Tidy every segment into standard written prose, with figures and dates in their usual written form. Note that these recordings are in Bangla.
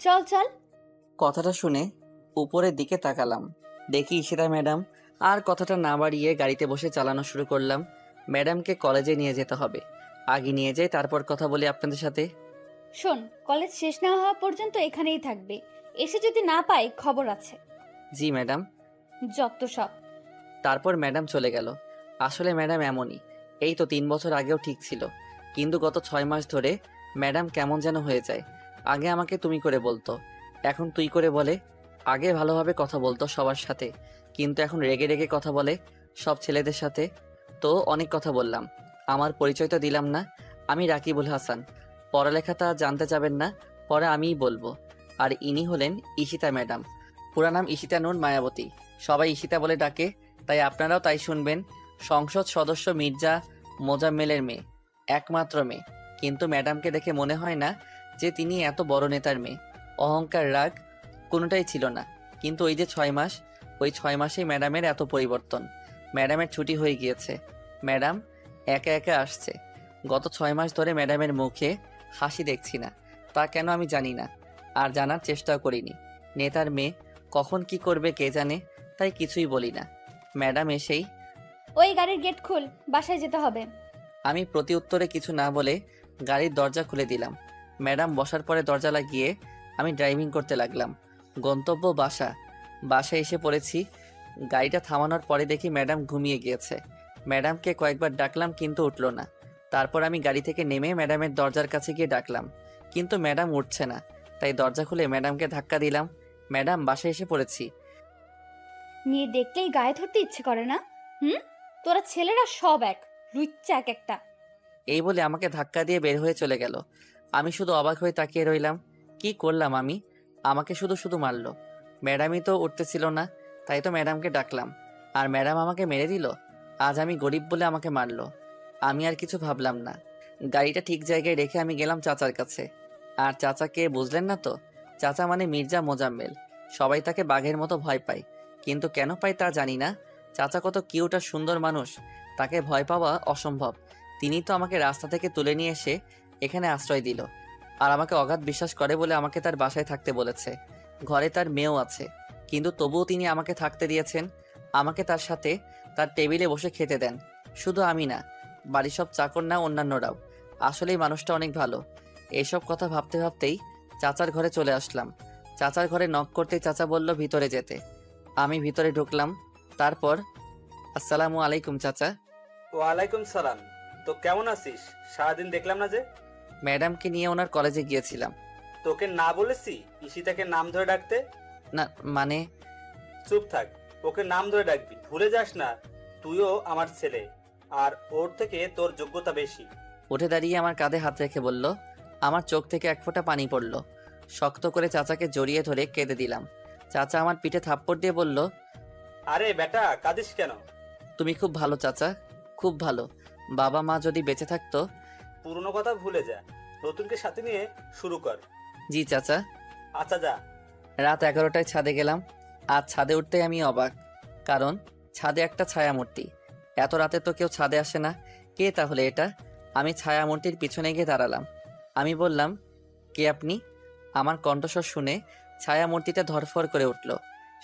চল চল। কথাটা শুনে উপরের দিকে তাকালাম, দেখি ঈশিতা ম্যাডাম। আর কথাটা না বাড়িয়ে গাড়িতে বসে চালানো শুরু করলাম। ম্যাডামকে কলেজে নিয়ে যেতে হবে, আগে নিয়ে যাই তারপর কথা বলি আপনাদের সাথে। শোন, কলেজ শেষ না হওয়া পর্যন্ত এখানেই থাকবে। এসে যদি না পাই খবর আছে। জি ম্যাডাম। যত সব। তারপর ম্যাডাম চলে গেল। আসলে ম্যাডাম এমনই, এই তো 3 বছর আগেও ঠিক ছিল, কিন্তু গত 6 মাস ধরে ম্যাডাম কেমন যেন হয়ে যায়। আগে আমাকে তুমি করে বলতো, এখন তুই করে বলে। আগে ভালোভাবে কথা বলতো সবার সাথে, কিন্তু এখন রেগে রেগে কথা বলে সব ছেলেদের সাথে। তো অনেক কথা বললাম, আমার পরিচয় তো দিলাম না। আমি রাকিবুল হাসান, পড়ালেখাটা জানতে চাবেন না, পরে আমিই বলবো। আর ইনি হলেন ঈশিতা ম্যাডাম, পুরা নাম ঈশিতা নূর মায়াবতী, সবাই ঈশিতা বলে ডাকে, তাই আপনারাও তাই শুনবেন। সংসদ সদস্য মির্জা মোজাম্মেলের মেয়ে, একমাত্র মেয়ে। কিন্তু ম্যাডামকে দেখে মনে হয় না যে তিনি এত বড় নেতার মেয়ে। অহংকার, রাগ কোনোটাই ছিল না। কিন্তু ওই যে 6 মাস, ওই 6 মাসেই ম্যাডামের এত পরিবর্তন। ম্যাডামের ছুটি হয়ে গিয়েছে, ম্যাডাম একা একা আসছে। গত 6 মাস ধরে ম্যাডামের মুখে হাসি দেখছি না, তা কেন আমি জানি না, আর জানার চেষ্টাও করিনি। নেতার মেয়ে কখন কি করবে কে জানে, তাই কিছুই বলি না। ম্যাডাম এসেই ওই গাড়ির গেট খুল, বাসায় যেতে হবে। আমি প্রতি উত্তরে কিছু না বলে গাড়ির দরজা খুলে দিলাম। ম্যাডাম বসার পরে দরজা লাগিয়ে আমি ড্রাইভিং করতে লাগলাম। গন্তব্য বাসা। বাসায় এসে পড়েছি। গাড়িটা থামানোর পরে দেখি ম্যাডাম ঘুমিয়ে গিয়েছে। ম্যাডামকে কয়েকবার ডাকলাম কিন্তু উঠলো না। তারপর আমি গাড়ি থেকে নেমে ম্যাডামের দরজার কাছে গিয়ে ডাকলাম, কিন্তু ম্যাডাম উঠছে না। তাই দরজা খুলে ম্যাডামকে ধাক্কা দিলাম। ম্যাডাম, বাসায় এসে পড়েছি। মেয়ে দেখলেই গায়ে ধরতে ইচ্ছে করে না? হুম, তোরা ছেলেরা সব এক, লুচ্চা এক একটা। এই বলে আমাকে ধাক্কা দিয়ে বের হয়ে চলে গেল। আমি শুধু অবাক হয়ে তাকিয়ে রইলাম। কি করলাম আমি? আমাকে শুধু শুধু মারলো। ম্যাডামই তো উঠতেছিল না, তাই তো ম্যাডামকে ডাকলাম, আর ম্যাডাম আমাকে মেরে দিল। আজ আমি গরিব বলে আমাকে মারলো। আমি আর কিছু ভাবলাম না। গাড়িটা ঠিক জায়গায় রেখে আমি গেলাম চাচার কাছে। আর চাচাকে বুঝলেন না তো? চাচা মানে মির্জা মোজাম্মেল। সবাই তাকে বাঘের মতো ভয় পায়, কিন্তু কেন পায় তা জানি না। চাচা কত কিউট আর সুন্দর মানুষ, তাকে ভয় পাওয়া অসম্ভব। তিনি তো আমাকে রাস্তা থেকে তুলে নিয়ে এসে এখানে আশ্রয় দিল, আর আমাকে অগাধ বিশ্বাস করে বলে আমাকে তার বাসায় থাকতে বলেছে। ঘরে তার মেয়েও আছে, কিন্তু তবুও তিনি আমাকে থাকতে দিয়েছেন। আমাকে তার সাথে তার টেবিলে বসে খেতে দেন। শুধু আমি না, বাড়ির সব চাকর না, অন্যান্যরাও। আসলেই মানুষটা অনেক ভালো। এইসব কথা ভাবতে ভাবতেই চাচার ঘরে চলে আসলাম। চাচার ঘরে নক করতেই চাচা বলল ভিতরে যেতে। আমি ভিতরে ঢুকলাম। তারপর আসসালামু আলাইকুম চাচা। ওয়ালাইকুম সালাম। তো কেমন আছিস? সারাদিন দেখলাম না যে। ম্যাডামকে নিয়ে ওনার কলেজে গিয়েছিলাম। তোকে না বলেছি ঈশিতাকে নাম ধরে ডাকতে? না মানে, চুপ থাক, ওকে নাম ধরে ডাকবি, ভুলে যাস না তুইও আমার ছেলে, আর ওর থেকে তোর যোগ্যতা বেশি। উঠে দাঁড়িয়ে আমার কাঁধে হাত রেখে বলল। আমার চোখ থেকে এক ফোঁটা পানি পড়ল। শক্ত করে চাচাকে জড়িয়ে ধরে কেঁদে দিলাম। চাচা আমার পিঠে থাপ্পড় দিয়ে বলল, আরে বেটা, কাঁদিস কেন? তুমি খুব ভালো চাচা, খুব ভালো। বাবা মা যদি বেঁচে থাকতো। পুরনো কথা ভুলে যা, নতুনকে সাথে নিয়ে শুরু কর। জি চাচা। আচ্ছা যা। রাত 11টায় ছাদে গেলাম। আজ ছাদে উঠতেই আমি অবাক, কারণ ছাদে একটা ছায়ামূর্তি। এত রাতে তো কেউ ছাদে আসে না। কে তাহলে এটা? আমি ছায়ামূর্তির পিছনে গিয়ে দাঁড়ালাম। আমি বললাম, কে আপনি? আমার কণ্ঠস্বর শুনে ছায়ামূর্তিটা ধরফর করে উঠল।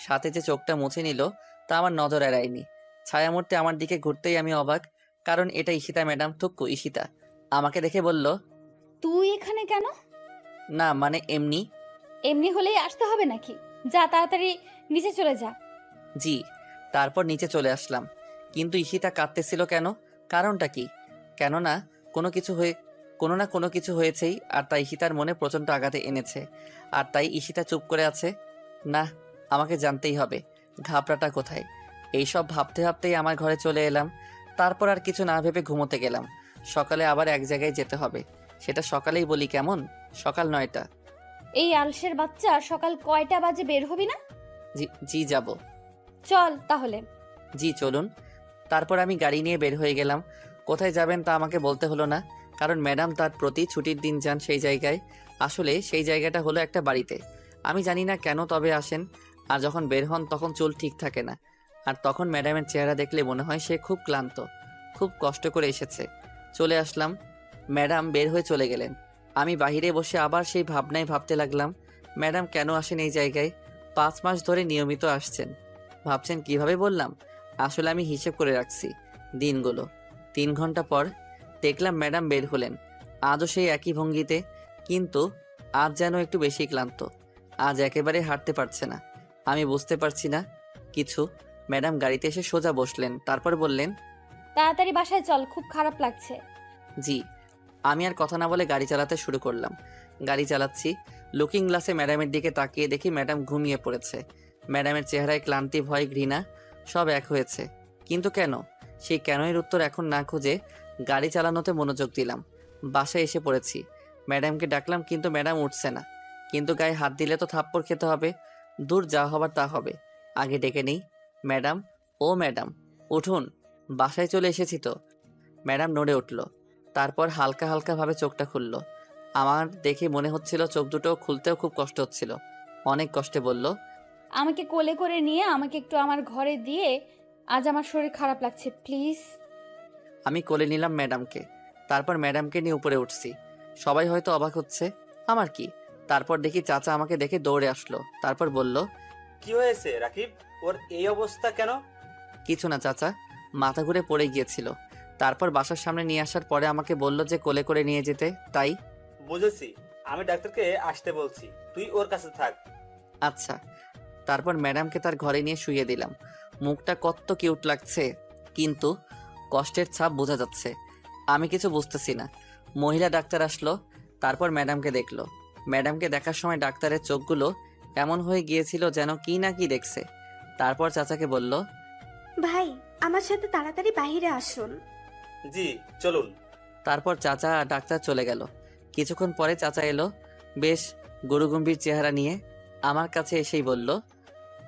সাথে যে চোখটা মুছে নিল তা আমার নজর এড়ায়নি। ছায়ামূর্তি আমার দিকে ঘুরতেই আমি অবাক, কারণ এটা ঈশিতা ম্যাডাম, থুক্কু ঈশিতা। আমাকে দেখে বলল, তুই এখানে কেন? না মানে এমনি। এমনি হলেই আসতে হবে নাকি? যা তাড়াতাড়ি নিচে চলে যা। জি। তারপর নিচে চলে আসলাম। কিন্তু ঈশিতা কাঁদতেছিল কেন? কারণটা কি? কেননা কোনো না কোনো কিছু হয়েছেই, আর তাই ঈশিতার মনে প্রচণ্ড আঘাতে এনেছে। আর তাই ঈশিতা চুপ করে আছে। না, আমাকে জানতেই হবে ঘাবড়াটা কোথায়। এইসব ভাবতে ভাবতেই আমার ঘরে চলে এলাম। তারপর আর কিছু না ভেবে ঘুমোতে গেলাম। সকালে আবার এক জায়গায় যেতে হবে। সেটা সকালেই বলি কেমন? সকাল 9টা। এই আলসের বাচ্চা, সকাল কয়টা বাজে বের হবি না? জি জি যাব। চল তাহলে। জি চলুন। তারপর আমি গাড়ি নিয়ে বের হয়ে গেলাম। কোথায় যাবেন তা আমাকে বলতে হলো না, কারণ ম্যাডাম তার প্রতি ছুটির দিন যান সেই জায়গায়। আসলে সেই জায়গাটা হলো একটা বাড়িতে। আমি জানি না কেন, তবে আসেন। আর যখন বের হন তখন চুল ঠিক থাকে না। আর তখন ম্যাডামের চেহারা দেখলে মনে হয় সে খুব ক্লান্ত, খুব কষ্ট করে এসেছে। চলে আসলাম। ম্যাডাম বের হয়ে চলে গেলেন। আমি বাইরে বসে আবার সেই ভাবনায় ভাবতে লাগলাম। ম্যাডাম কেন আসেন এই জায়গায়? 5 মাস ধরে নিয়মিত আসছেন। ভাবছেন কিভাবে বললাম? আসলে আমি হিসেব করে রাখছি দিনগুলো। 3 ঘন্টা পর দেখলাম ম্যাডাম বের হলেন, আজও সেই একই ভঙ্গিতে, কিন্তু আজ যেন একটু বেশি ক্লান্ত। আজ একেবারে হাঁটতে পারছে না। আমি বুঝতে পারছি না কিছু। ম্যাডাম গাড়িতে এসে সোজা বসলেন, তারপর বললেন, তাড়াতাড়ি বাসায় চল, খুব খারাপ লাগছে। জি। আমি আর কথা না বলে গাড়ি চালাতে শুরু করলাম। গাড়ি চালাচ্ছি, লুকিং গ্লাসে ম্যাডামের দিকে তাকিয়ে দেখি ম্যাডাম ঘুমিয়ে পড়েছে। ম্যাডামের চেহারায় ক্লান্তি, ভয়, ঘৃণা সব এক হয়েছে। কিন্তু কেন? সেই কেনয়ের উত্তর এখন না খুঁজে গাড়ি চালানোতে মনোযোগ দিলাম। বাসায় এসে পড়েছি। ম্যাডামকে ডাকলাম, কিন্তু ম্যাডাম উঠছে না। কিন্তু গায়ে হাত দিলে তো থাপ্পড় খেতে হবে। দূর, যা হবার তা হবে। আগে ডেকে নেই। ম্যাডাম, ও ম্যাডাম, উঠুন, বাসায় চলে এসেছি তো। ম্যাডাম নড়ে উঠল, তারপর হালকা হালকা ভাবে চোখটা খুলল। আমার দেখে মনে হচ্ছিল চোখ দুটো খুলতেও খুব কষ্ট হচ্ছিল। অনেক কষ্টে বলল, আমাকে কোলে করে নিয়ে আমাকে একটু আমার ঘরে দিয়ে, আজ আমার শরীর খারাপ লাগছে, প্লিজ। আমি কোলে নিলাম ম্যাডামকে। তারপর ম্যাডামকে নিয়ে উপরে উঠছি। সবাই হয়তো অবাক হচ্ছে, আমার কি। তারপর দেখি চাচা আমাকে দেখে দৌড়ে আসলো, তারপর বলল, কি হয়েছে রাকিব? ওর এই অবস্থা কেন? কিছু না চাচা, মাথা ঘুরে পড়ে গিয়েছিল। তারপর বাসার সামনে নিয়ে আসার পরে আমাকে বলল যে কোলে করে নিয়ে যেতে, তাই। বুঝেছি, আমি ডাক্তারকে আসতে বলছি, তুই ওর কাছে থাক। আচ্ছা। তারপর ম্যাডামকে তার ঘরে নিয়ে শুইয়ে দিলাম। মুখটা কত কিউট লাগছে, কিন্তু কষ্টের ছাপ বোঝা যাচ্ছে। আমি কিছু বুঝতেছি না। মহিলা ডাক্তার আসলো, তারপর ম্যাডামকে দেখলো। ম্যাডামকে দেখার সময় ডাক্তারের চোখগুলো এমন হয়ে গিয়েছিল যেন কি না কি দেখছে। তারপর চাচাকে বলল, ভাই, আমার সাথে তাড়াতাড়ি বাইরে আসুন। জি, চলুন। তারপর চাচা আর ডাক্তার চলে গেল। কিছুক্ষণ পরে চাচা এলো, বেশ গরুগম্ভীর চেহারা নিয়ে। আমার কাছে এসেই বলল,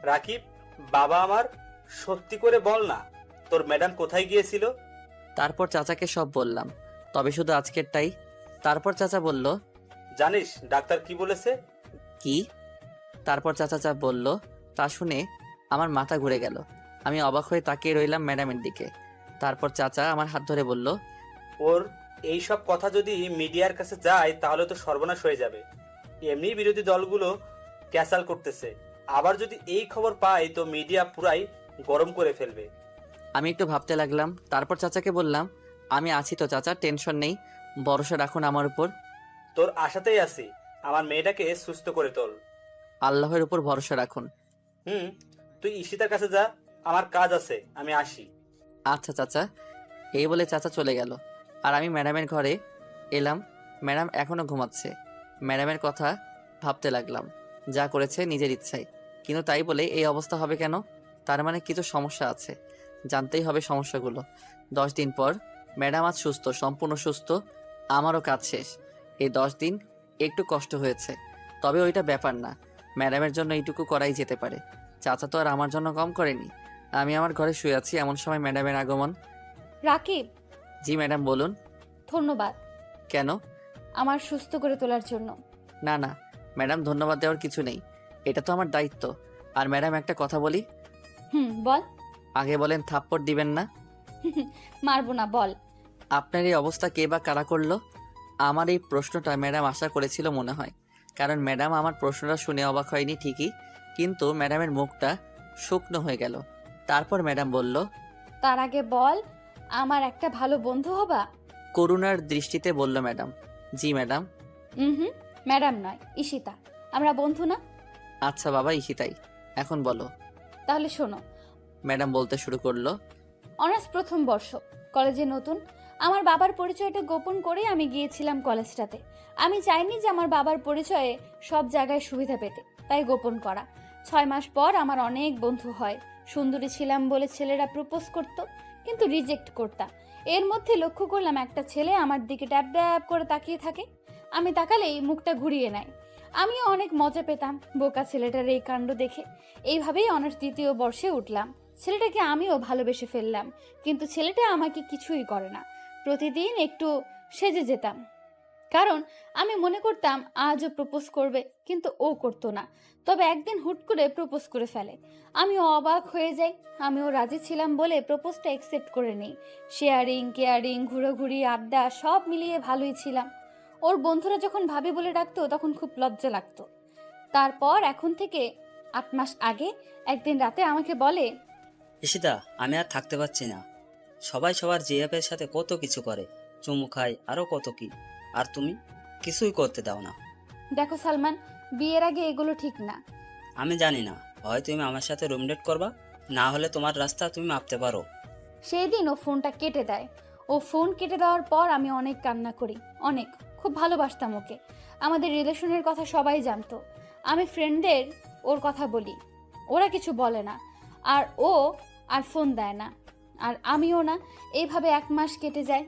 রাকিব, বাবা আমার, সত্যি করে বল না, তোর ম্যাডাম কোথায় গিয়েছিল? তারপর চাচাকে সব বললাম, তবে শুধু আজকেরটাই। তারপর চাচা বলল, জানিস ডাক্তার কি বলেছে? কি? তারপর চাচা যা বলল তা শুনে আমার মাথা ঘুরে গেল। আমি অবাক হয়ে তাকিয়ে রইলাম ম্যাডামের দিকে। তারপর চাচা আমার হাত ধরে বলল, ওর এই সব কথা যদি মিডিয়ার কাছে যায় তাহলে তো সর্বনাশ হয়ে যাবে। এমনি বিরোধী দলগুলো ক্যাসাল করতেছে, আবার যদি এই খবর পায় তো মিডিয়া পুরাই গরম করে ফেলবে। আমি একটু ভাবতে লাগলাম। তারপর চাচাকে বললাম, আমি আছি তো চাচা, টেনশন নেই, ভরসা রাখুন আমার উপর। তোর আশাতেই আছি, আমার মেয়েটাকে সুস্থ করে তোল। আল্লাহর উপর ভরসা রাখুন। হুম, তুই ঈশিতার কাছে যা, আমার কাজ আছে, আমি আসি। আচ্ছা চাচা। এই বলে চাচা চলে গেল। আর আমি ম্যাডামের ঘরে এলাম। ম্যাডাম এখনো ঘুমাচ্ছে। ম্যাডামের কথা ভাবতে লাগলাম, যা করেছে নিজের ইচ্ছায়, কিন্তু তাই বলে এই অবস্থা হবে কেন? তার মানে কিছু সমস্যা আছে, জানতেই হবে সমস্যাগুলো। 10 দিন পর ম্যাডাম আজ সুস্থ, সম্পূর্ণ সুস্থ। আমারও কাজ শেষ। এই 10 দিন একটু কষ্ট হয়েছে, তবে ওইটা ব্যাপার না। ম্যাডামের জন্য এইটুকু করাই যেতে পারে। চাচা তো আর আমার জন্য কম করেনি। আমি আমার ঘরে শুয়ে আছি, এমন সময় ম্যাডামের আগমন। রাকিব, জি ম্যাডাম, বলুন। ধন্যবাদ কেন? আমার সুস্থ করে তোলার জন্য। না না ম্যাডাম, ধন্যবাদ দেওয়ার কিছু নেই, এটা তো আমার দায়িত্ব। আর ম্যাডাম, একটা কথা বলি। বল। আগে বলেন, থাপ্পড় দিবেন না? মারবো না, বল। আপনার এই অবস্থা কে বা কারা করলো? আমার এই প্রশ্নটা ম্যাডাম আশা করেছিল মনে হয়, কারণ ম্যাডাম আমার প্রশ্নটা শুনে অবাক হয়নি ঠিকই, কিন্তু ম্যাডামের মুখটা শুকনো হয়ে গেল। তারপর ম্যাডাম বলল, তার আগে বল, আমার একটা ভালো বন্ধু হবা? করুণার দৃষ্টিতে বলল ম্যাডাম। জি ম্যাডাম। হুম, ম্যাডাম নয়, ঈশিতা। আমরা বন্ধু না? আচ্ছা বাবা, ইশিতাই, এখন বলো। তাহলে শোনো। ম্যাডাম বলতে শুরু করলো, অনার্স প্রথম বর্ষ, কলেজে নতুন। আমার বাবার পরিচয়টা গোপন করে আমি গিয়েছিলাম কলেজটাতে। আমি চাইনি যে আমার বাবার পরিচয়ে সব জায়গায় সুবিধা পেতে, তাই গোপন করা। 6 মাস পর আমার অনেক বন্ধু হয়। সুন্দরী ছিলাম বলে ছেলেরা প্রপোজ করত, কিন্তু রিজেক্ট করতাম। এর মধ্যে লক্ষ্য করলাম একটা ছেলে আমার দিকে ড্যাব ড্যাব করে তাকিয়ে থাকে। আমি তাকালেই মুখটা ঘুরিয়ে নেয়। আমিও অনেক মজা পেতাম বোকা ছেলেটার এই কাণ্ড দেখে। এইভাবেই অনার্স দ্বিতীয় বর্ষে উঠলাম। ছেলেটাকে আমিও ভালোবেসে ফেললাম, কিন্তু ছেলেটা আমাকে কিছুই করে না। প্রতিদিন একটু সেজে যেতাম, কারণ আমি মনে করতাম আজও প্রপোজ করবে, কিন্তু ও করতো না। তবে একদিন হুট করে প্রপোজ করে ফেলে। আমিও অবাক হয়ে যাই। আমিও রাজি ছিলাম বলে প্রপোজটা অ্যাকসেপ্ট করে নিই। শেয়ারিং, কেয়ারিং, ঘুরোঘুরি, আড্ডা সব মিলিয়ে ভালোই ছিলাম। ওর বন্ধুরা যখন ভাবি বলে ডাকতো তখন খুব লজ্জা লাগতো। তারপর এখন থেকে 8 মাস আগে একদিন রাতে আমাকে বলে, ঈশিতা, আমি আর থাকতে পারছি না। সবাই সবার জিএফের সাথে কত কিছু করে, চুমু খায়, আরও কত কি, আর তুমি কিছুই করতে দাও না। দেখো সালমান, বিয়ের আগে এগুলো ঠিক না। আমি জানি না, হয় তুমি আমার সাথে রুমডেট করবা, না হলে তোমার রাস্তা তুমি মাপতে পারো। সেই দিন ও ফোনটা কেটে দেয়। ও ফোন কেটে দেওয়ার পর আমি অনেক কান্না করি, অনেক, খুব ভালোবাসতাম ওকে। আমাদের রিলেশনের কথা সবাই জানতো। আমি ফ্রেন্ডদের ওর কথা বলি, ওরা কিছু বলে না, আর ও আর ফোন দেয় না, আর আমিও না। এইভাবে 1 মাস কেটে যায়।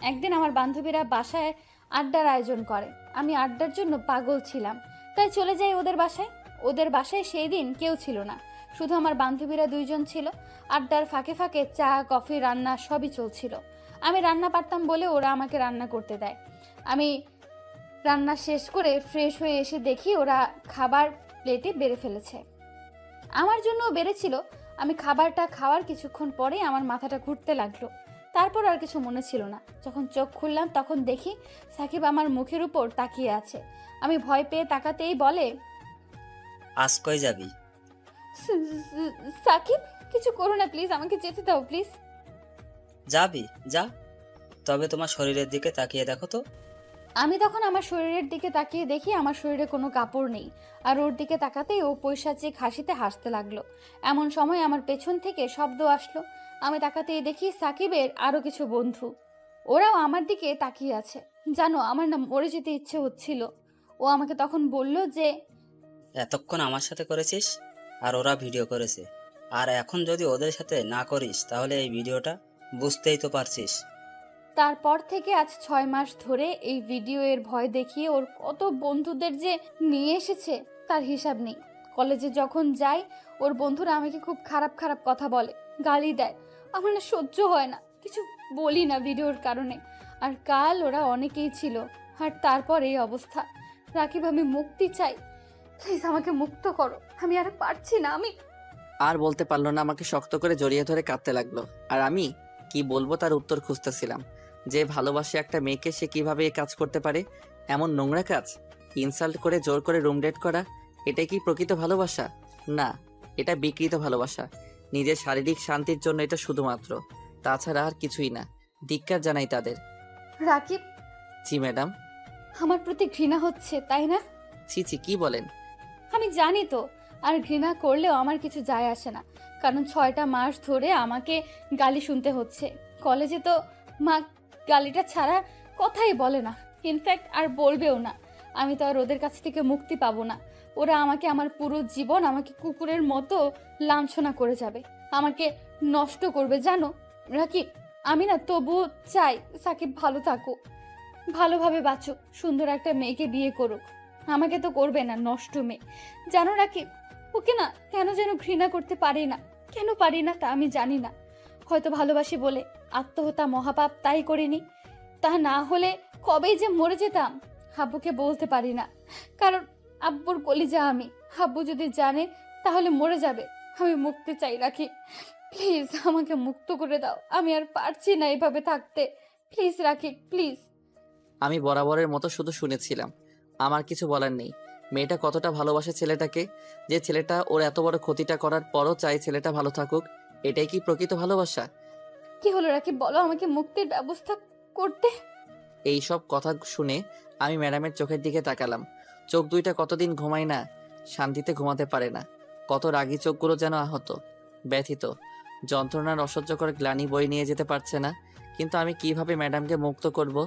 একদিন আমার বান্ধবীরা বাসায় আড্ডার আয়োজন করে। আমি আড্ডার জন্য পাগল ছিলাম, তাই চলে যাই ওদের বাসায়। ওদের বাসায় সেই দিন কেউ ছিল না, শুধু আমার বান্ধবীরা 2 জন ছিল। আড্ডার ফাঁকে ফাঁকে চা, কফি, রান্না সবই চলছিল। আমি রান্না পারতাম বলে ওরা আমাকে রান্না করতে দেয়। আমি রান্না শেষ করে ফ্রেশ হয়ে এসে দেখি ওরা খাবার প্লেটে বেড়ে ফেলেছে। আমার জন্যও বেড়েছিল। আমি খাবারটা খাওয়ার কিছুক্ষণ পরেই আমার মাথাটা ঘুরতে লাগলো। তারপর আর কিছু মনে ছিল না। যখন চোখ খুললাম তখন দেখি সাকিব আমার মুখের উপর তাকিয়ে আছে। আমি ভয় পেয়ে তাকাতেই বলে, আজ কই যাবি? সাকিব, কিছু করো না প্লিজ, আমাকে যেতে দাও প্লিজ। যাবি, যা। তবে তোমার শরীরের দিকে তাকিয়ে দেখো তো। আমি তখন আমার শরীরের দিকে তাকিয়ে দেখি আমার শরীরে কোনো কাপড় নেই। আর ওর দিকে তাকাতেই ও পৈশাচিক হাসিতে হাসতে লাগলো। এমন সময় আমার পেছন থেকে শব্দ আসলো। আমি তাকাতেই দেখি সাকিবের আরো কিছু বন্ধু, ওরাও আমার দিকে তাকিয়ে আছে। জানো, আমার না মরে যেতে ইচ্ছে হচ্ছিল। ও আমাকে তখন বলল যে, এতক্ষণ আমার সাথে করেছিস, আর ওরা ভিডিও করেছে, আর এখন যদি ওদের সাথে না করিস তাহলে এই ভিডিওটা বুঝতেই তো পারছিস। তারপর থেকে আজ 6 মাস ধরে এই ভিডিও এর ভয় দেখিয়ে ওর কত বন্ধুদের যে নিয়ে এসেছে তার হিসাব নেই। কলেজে যখন যাই ওর বন্ধুরা আমাকে খুব খারাপ খারাপ কথা বলে, গালি দেয়। আমার না সহ্য হয় না, কিছু বলি না ভিডিওর কারণে। আর কাল ওরা অনেকেই ছিল, আর তারপর এই অবস্থা। রাকিব, আমি মুক্তি চাই, প্লিজ আমাকে মুক্ত করো। আমি আর পারছি না। আমি আর বলতে পারলো না, আমাকে শক্ত করে জড়িয়ে ধরে কাঁদতে লাগলো। আর আমি কি বলবো তার উত্তর খুঁজতেছিলাম। যে ভালোবাসে একটা মেয়েকে, সে কিভাবে এই কাজ করতে পারে, এমন নোংরা কাজ? ইনসাল্ট করে জোর করে রুম ডেট করা, এটাই কি প্রকৃত ভালোবাসা? না, এটা বিকৃত ভালোবাসা। নিজের শারীরিক শান্তির জন্য এটা শুধুমাত্র, তাছাড়া আর কিছুই না। ধিক্কার জানাই তাদের। রাকিব, জি ম্যাডাম। আমার প্রতি ঘৃণা হচ্ছে তাই না? ছি ছি, কি বলেন? আমি জানি তো, আর ঘৃণা করলেও আমার কিছু যায় আসে না, কারণ 6টা মাস ধরে আমাকে গালি শুনতে হচ্ছে। কলেজে তো মা গালিটা ছাড়া কথাই বলে না, ইনফ্যাক্ট আর বলবেও না। আমি তো আর ওদের কাছ থেকে মুক্তি পাবো না। ওরা আমাকে, আমার পুরো জীবন আমাকে কুকুরের মতো লাঞ্ছনা করে যাবে, আমাকে নষ্ট করবে। জানো রাকিব, আমি না তবুও চাই সাকিব ভালো থাকুক, ভালোভাবে বাঁচুক, সুন্দর একটা মেয়েকে বিয়ে করুক। আমাকে তো করবে না, নষ্ট মেয়ে। জানো রাকিব, ওকে না কেন যেন ঘৃণা করতে পারি না। কেন পারি না তা আমি জানি না। হয়তো ভালোবাসি বলে। আত্মহত্যা মহাপাপ, তাই করিনি। তা না হলে কবেই যে মরে যেতাম। আব্বুকে বলতে পারি না, কারণ আব্বুর কলিজা আমি। আব্বু যদি জানে তাহলে মরে যাবে। আমি মুক্তি চাই রাকিব, প্লিজ আমাকে মুক্ত করে দাও। আমি আর পারছি না এভাবে থাকতে। Please Rakib, please. আমি বরাবরের মতো শুধু শুনেছিলাম, আমার কিছু বলার নেই। মেয়েটা কতটা ভালোবাসে ছেলেটাকে, যে ছেলেটা ওর এত বড় ক্ষতিটা করার পরও চাই ছেলেটা ভালো থাকুক। এটাই কি প্রকৃত ভালোবাসা? কি হলো রাকিব, বলো আমাকে মুক্তির ব্যবস্থা করতে। এই সব কথা শুনে আমি ম্যাডামের চোখের দিকে তাকালাম। চোখ দুইটা কতদিন ঘুমায় না, শান্তিতে ঘুমাতে পারে না। কত রাগী চোখগুলো যেন আহত, ব্যথিত, যন্ত্রণার অসহ্যকর গ্লানি বই নিয়ে যেতে পারছে না। কিন্তু আমি কিভাবে ম্যাডামকে মুক্ত করব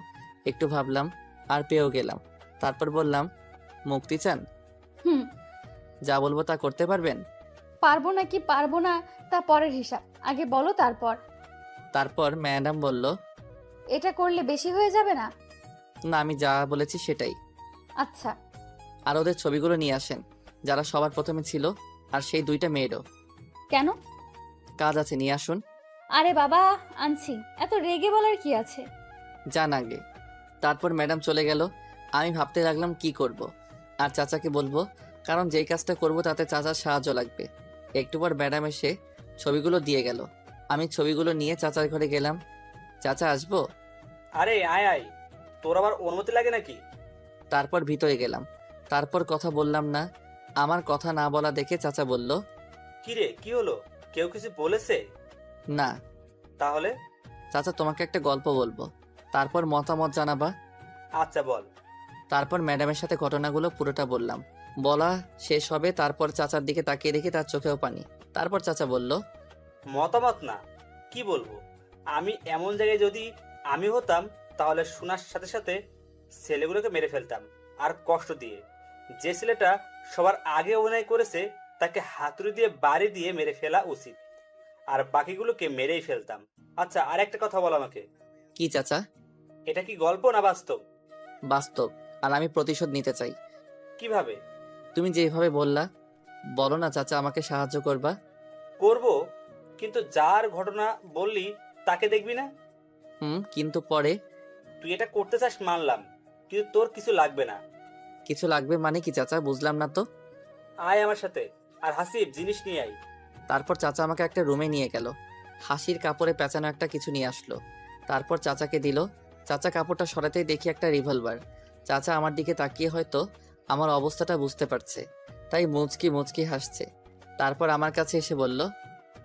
একটু ভাবলাম, আর পেয়েও গেলাম। তারপর বললাম, মুক্তি চান? হুম। যা বলবো তা করতে পারবেন? পারবো নাকি পারবো না তা পরের হিসাব, আগে বলো তারপর। তারপর ম্যাডাম বলল, এটা করলে বেশি হয়ে যাবে না? না, আমি যা বলেছি সেটাই। আচ্ছা। আর ওদের ছবিগুলো নিয়ে আসেন, যারা সবার প্রথমে ছিল, আর সেই 2টা মেয়েরও। কেন? কাজ আছে, নিয়ে আসুন। আরে বাবা, আনছি, এত রেগে বলার কি আছে। যান আগে। তারপর ম্যাডাম চলে গেল। আমি ভাবতে লাগলাম কি করব, আর চাচাকে বলবো, কারণ যেই কাজটা করব তাতে চাচার সাহায্য লাগবে। একটু পর ম্যাডাম এসে ছবিগুলো দিয়ে গেল। আমি ছবিগুলো নিয়ে চাচার ঘরে গেলাম। চাচা, আসবো? আরে আয় আয়, তোর আবার অনুমতি লাগে নাকি? তারপর ভিতরে গেলাম। তারপর কথা বললাম না, আমার কথা না বলা দেখে চাচা বলল, কিরে কি হলো, কেউ কিছু বলেছে? না তাহলে? চাচা, তোমাকে একটা গল্প বলবো, তারপর মতামত জানাবা। আচ্ছা বল। তারপর ম্যাডামের সাথে ঘটনাগুলো পুরোটা বললাম। বলা শেষ হবে, তারপর চাচার দিকে তাকিয়ে দেখি তার চোখেও পানি। তারপর চাচা বলল, মতামত না, কি বলবো? আমি এমন জায়গায় যদি আমি হতাম তাহলে শোনার সাথে সাথে ছেলেগুলোকে মেরে ফেলতাম, আর কষ্ট দিয়ে। যে ছেলেটা সবার আগে অভিনয় করেছে তাকে হাতুড়ি দিয়ে বাড়ি দিয়ে মেরে ফেলা উচিত, আর বাকিগুলোকে মেরেই ফেলতাম। আচ্ছা, আর একটা কথা বল আমাকে, কি চাচা? এটা কি গল্প না বাস্তব? বাস্তব, আর আমি প্রতিশোধ নিতে চাই। কিভাবে? তুমি যেভাবে বললা, বলো না চাচা, আমাকে সাহায্য করবা। করব, কিন্তু যার ঘটনা বললি তাকে দেখবি না। কিন্তু পরে? তুই এটা করতে চাস মানলাম, কিন্তু তোর কিছু লাগবে না। কিছু লাগবে মানে কি চাচা, বুঝলাম না তো। আয় আমার সাথে, আর হাসিব জিনিস নিয়ে আয়। তারপর চাচা আমাকে একটা রুমে নিয়ে গেল। হাসির কাপড়ে পেঁচানো একটা কিছু নিয়ে আসলো। তারপর চাচাকে দিল। চাচা কাপড়টা সরাতেই দেখি একটা রিভলভার। চাচা আমার দিকে তাকিয়ে হয়তো আমার অবস্থাটা বুঝতে পারছে, তাই মুচকি মুচকি হাসছে। তারপর আমার কাছে এসে বলল,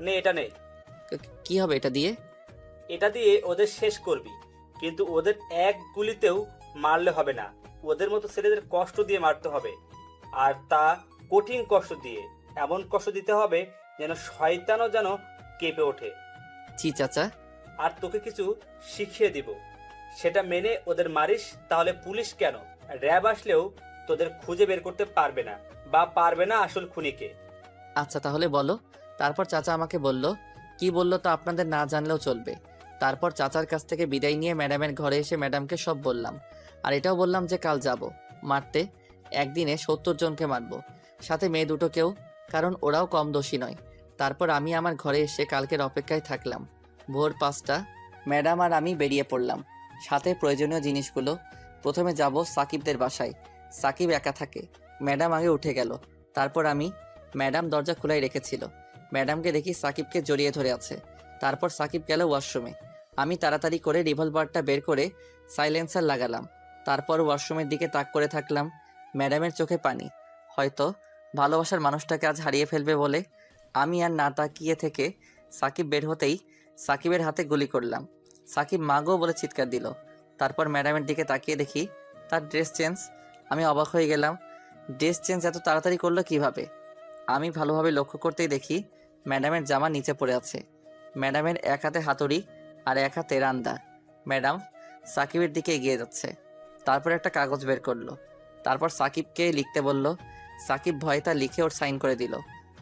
নে এটা নে। কি হবে এটা দিয়ে?" এটা দিয়ে ওদের শেষ করবি, কিন্তু ওদের এক গুলিতেও মারলে হবে না। ওদের মতো ছেলেদের কষ্ট দিয়ে মারতে হবে, আর তা কঠিন কষ্ট দিয়ে। এমন কষ্ট দিতে হবে যেন শয়তানও যেন কেঁপে ওঠে। জি চাচা। আর তোকে কিছু শিখিয়ে দিব, সেটা মেনে ওদের মারিস, তাহলে পুলিশ কেন, র্যাব আসলেও তোদের খুঁজে বের করতে পারবে না, বা পারবে না আসল খুনিকে। আচ্ছা তাহলে বলো। তারপর চাচা আমাকে বলল, কি বললো তা আপনাদের না জানলেও চলবে। তারপর চাচার কাছ থেকে বিদায় নিয়ে ম্যাডামের ঘরে এসে ম্যাডামকে সব বললাম। আর এটাও বললাম যে কাল যাব মারতে, একদিনে 70 জনকে মারবো, সাথে মেয়ে দুটোকেও, কারণ ওরাও কম দোষী নয়। তারপর আমি আমার ঘরে এসে কালকের অপেক্ষায় থাকলাম। ভোর 5টা ম্যাডাম আর আমি বেরিয়ে পড়লাম, সাথে প্রয়োজনীয় জিনিসগুলো। প্রথমে যাব সাকিবদের বাসায়। সাকিব একা থাকে, ম্যাডাম আগে উঠে গেল। তারপর আমি, ম্যাডাম দরজা খোলাই রেখেছিল। ম্যাডামকে দেখি সাকিবকে জড়িয়ে ধরে আছে। তারপর সাকিব গেল ওয়াশরুমে। আমি তাড়াতাড়ি করে রিভলভারটা বের করে সাইলেন্সার লাগালাম। তারপর ওয়াশরুমের দিকে তাক করে থাকলাম। ম্যাডামের চোখে পানি, হয়তো ভালোবাসার মানুষটাকে আজ হারিয়ে ফেলবে বলে। আমি আর না তাকিয়ে থেকে সাকিব বের হতেই সাকিবের হাতে গুলি করলাম। সাকিব মাগো বলে চিৎকার দিল। তারপর ম্যাডামের দিকে তাকিয়ে দেখি তার ড্রেস চেঞ্জ। আমি অবাক হয়ে গেলাম, ড্রেস চেঞ্জ এত তাড়াতাড়ি করলো কিভাবে? আমি ভালোভাবে লক্ষ্য করতেই দেখি ম্যাডামের জামা নিচে পড়ে আছে। ম্যাডামের এক হাতে হাতুড়ি আর এক হাতে রান্দা। ম্যাডাম সাকিবের দিকে এগিয়ে যাচ্ছে। তারপর একটা কাগজ বের করলো। তারপর সাকিবকে লিখতে বলল। সাকিব ভয়ে তা লিখে ওর সাইন করে দিল।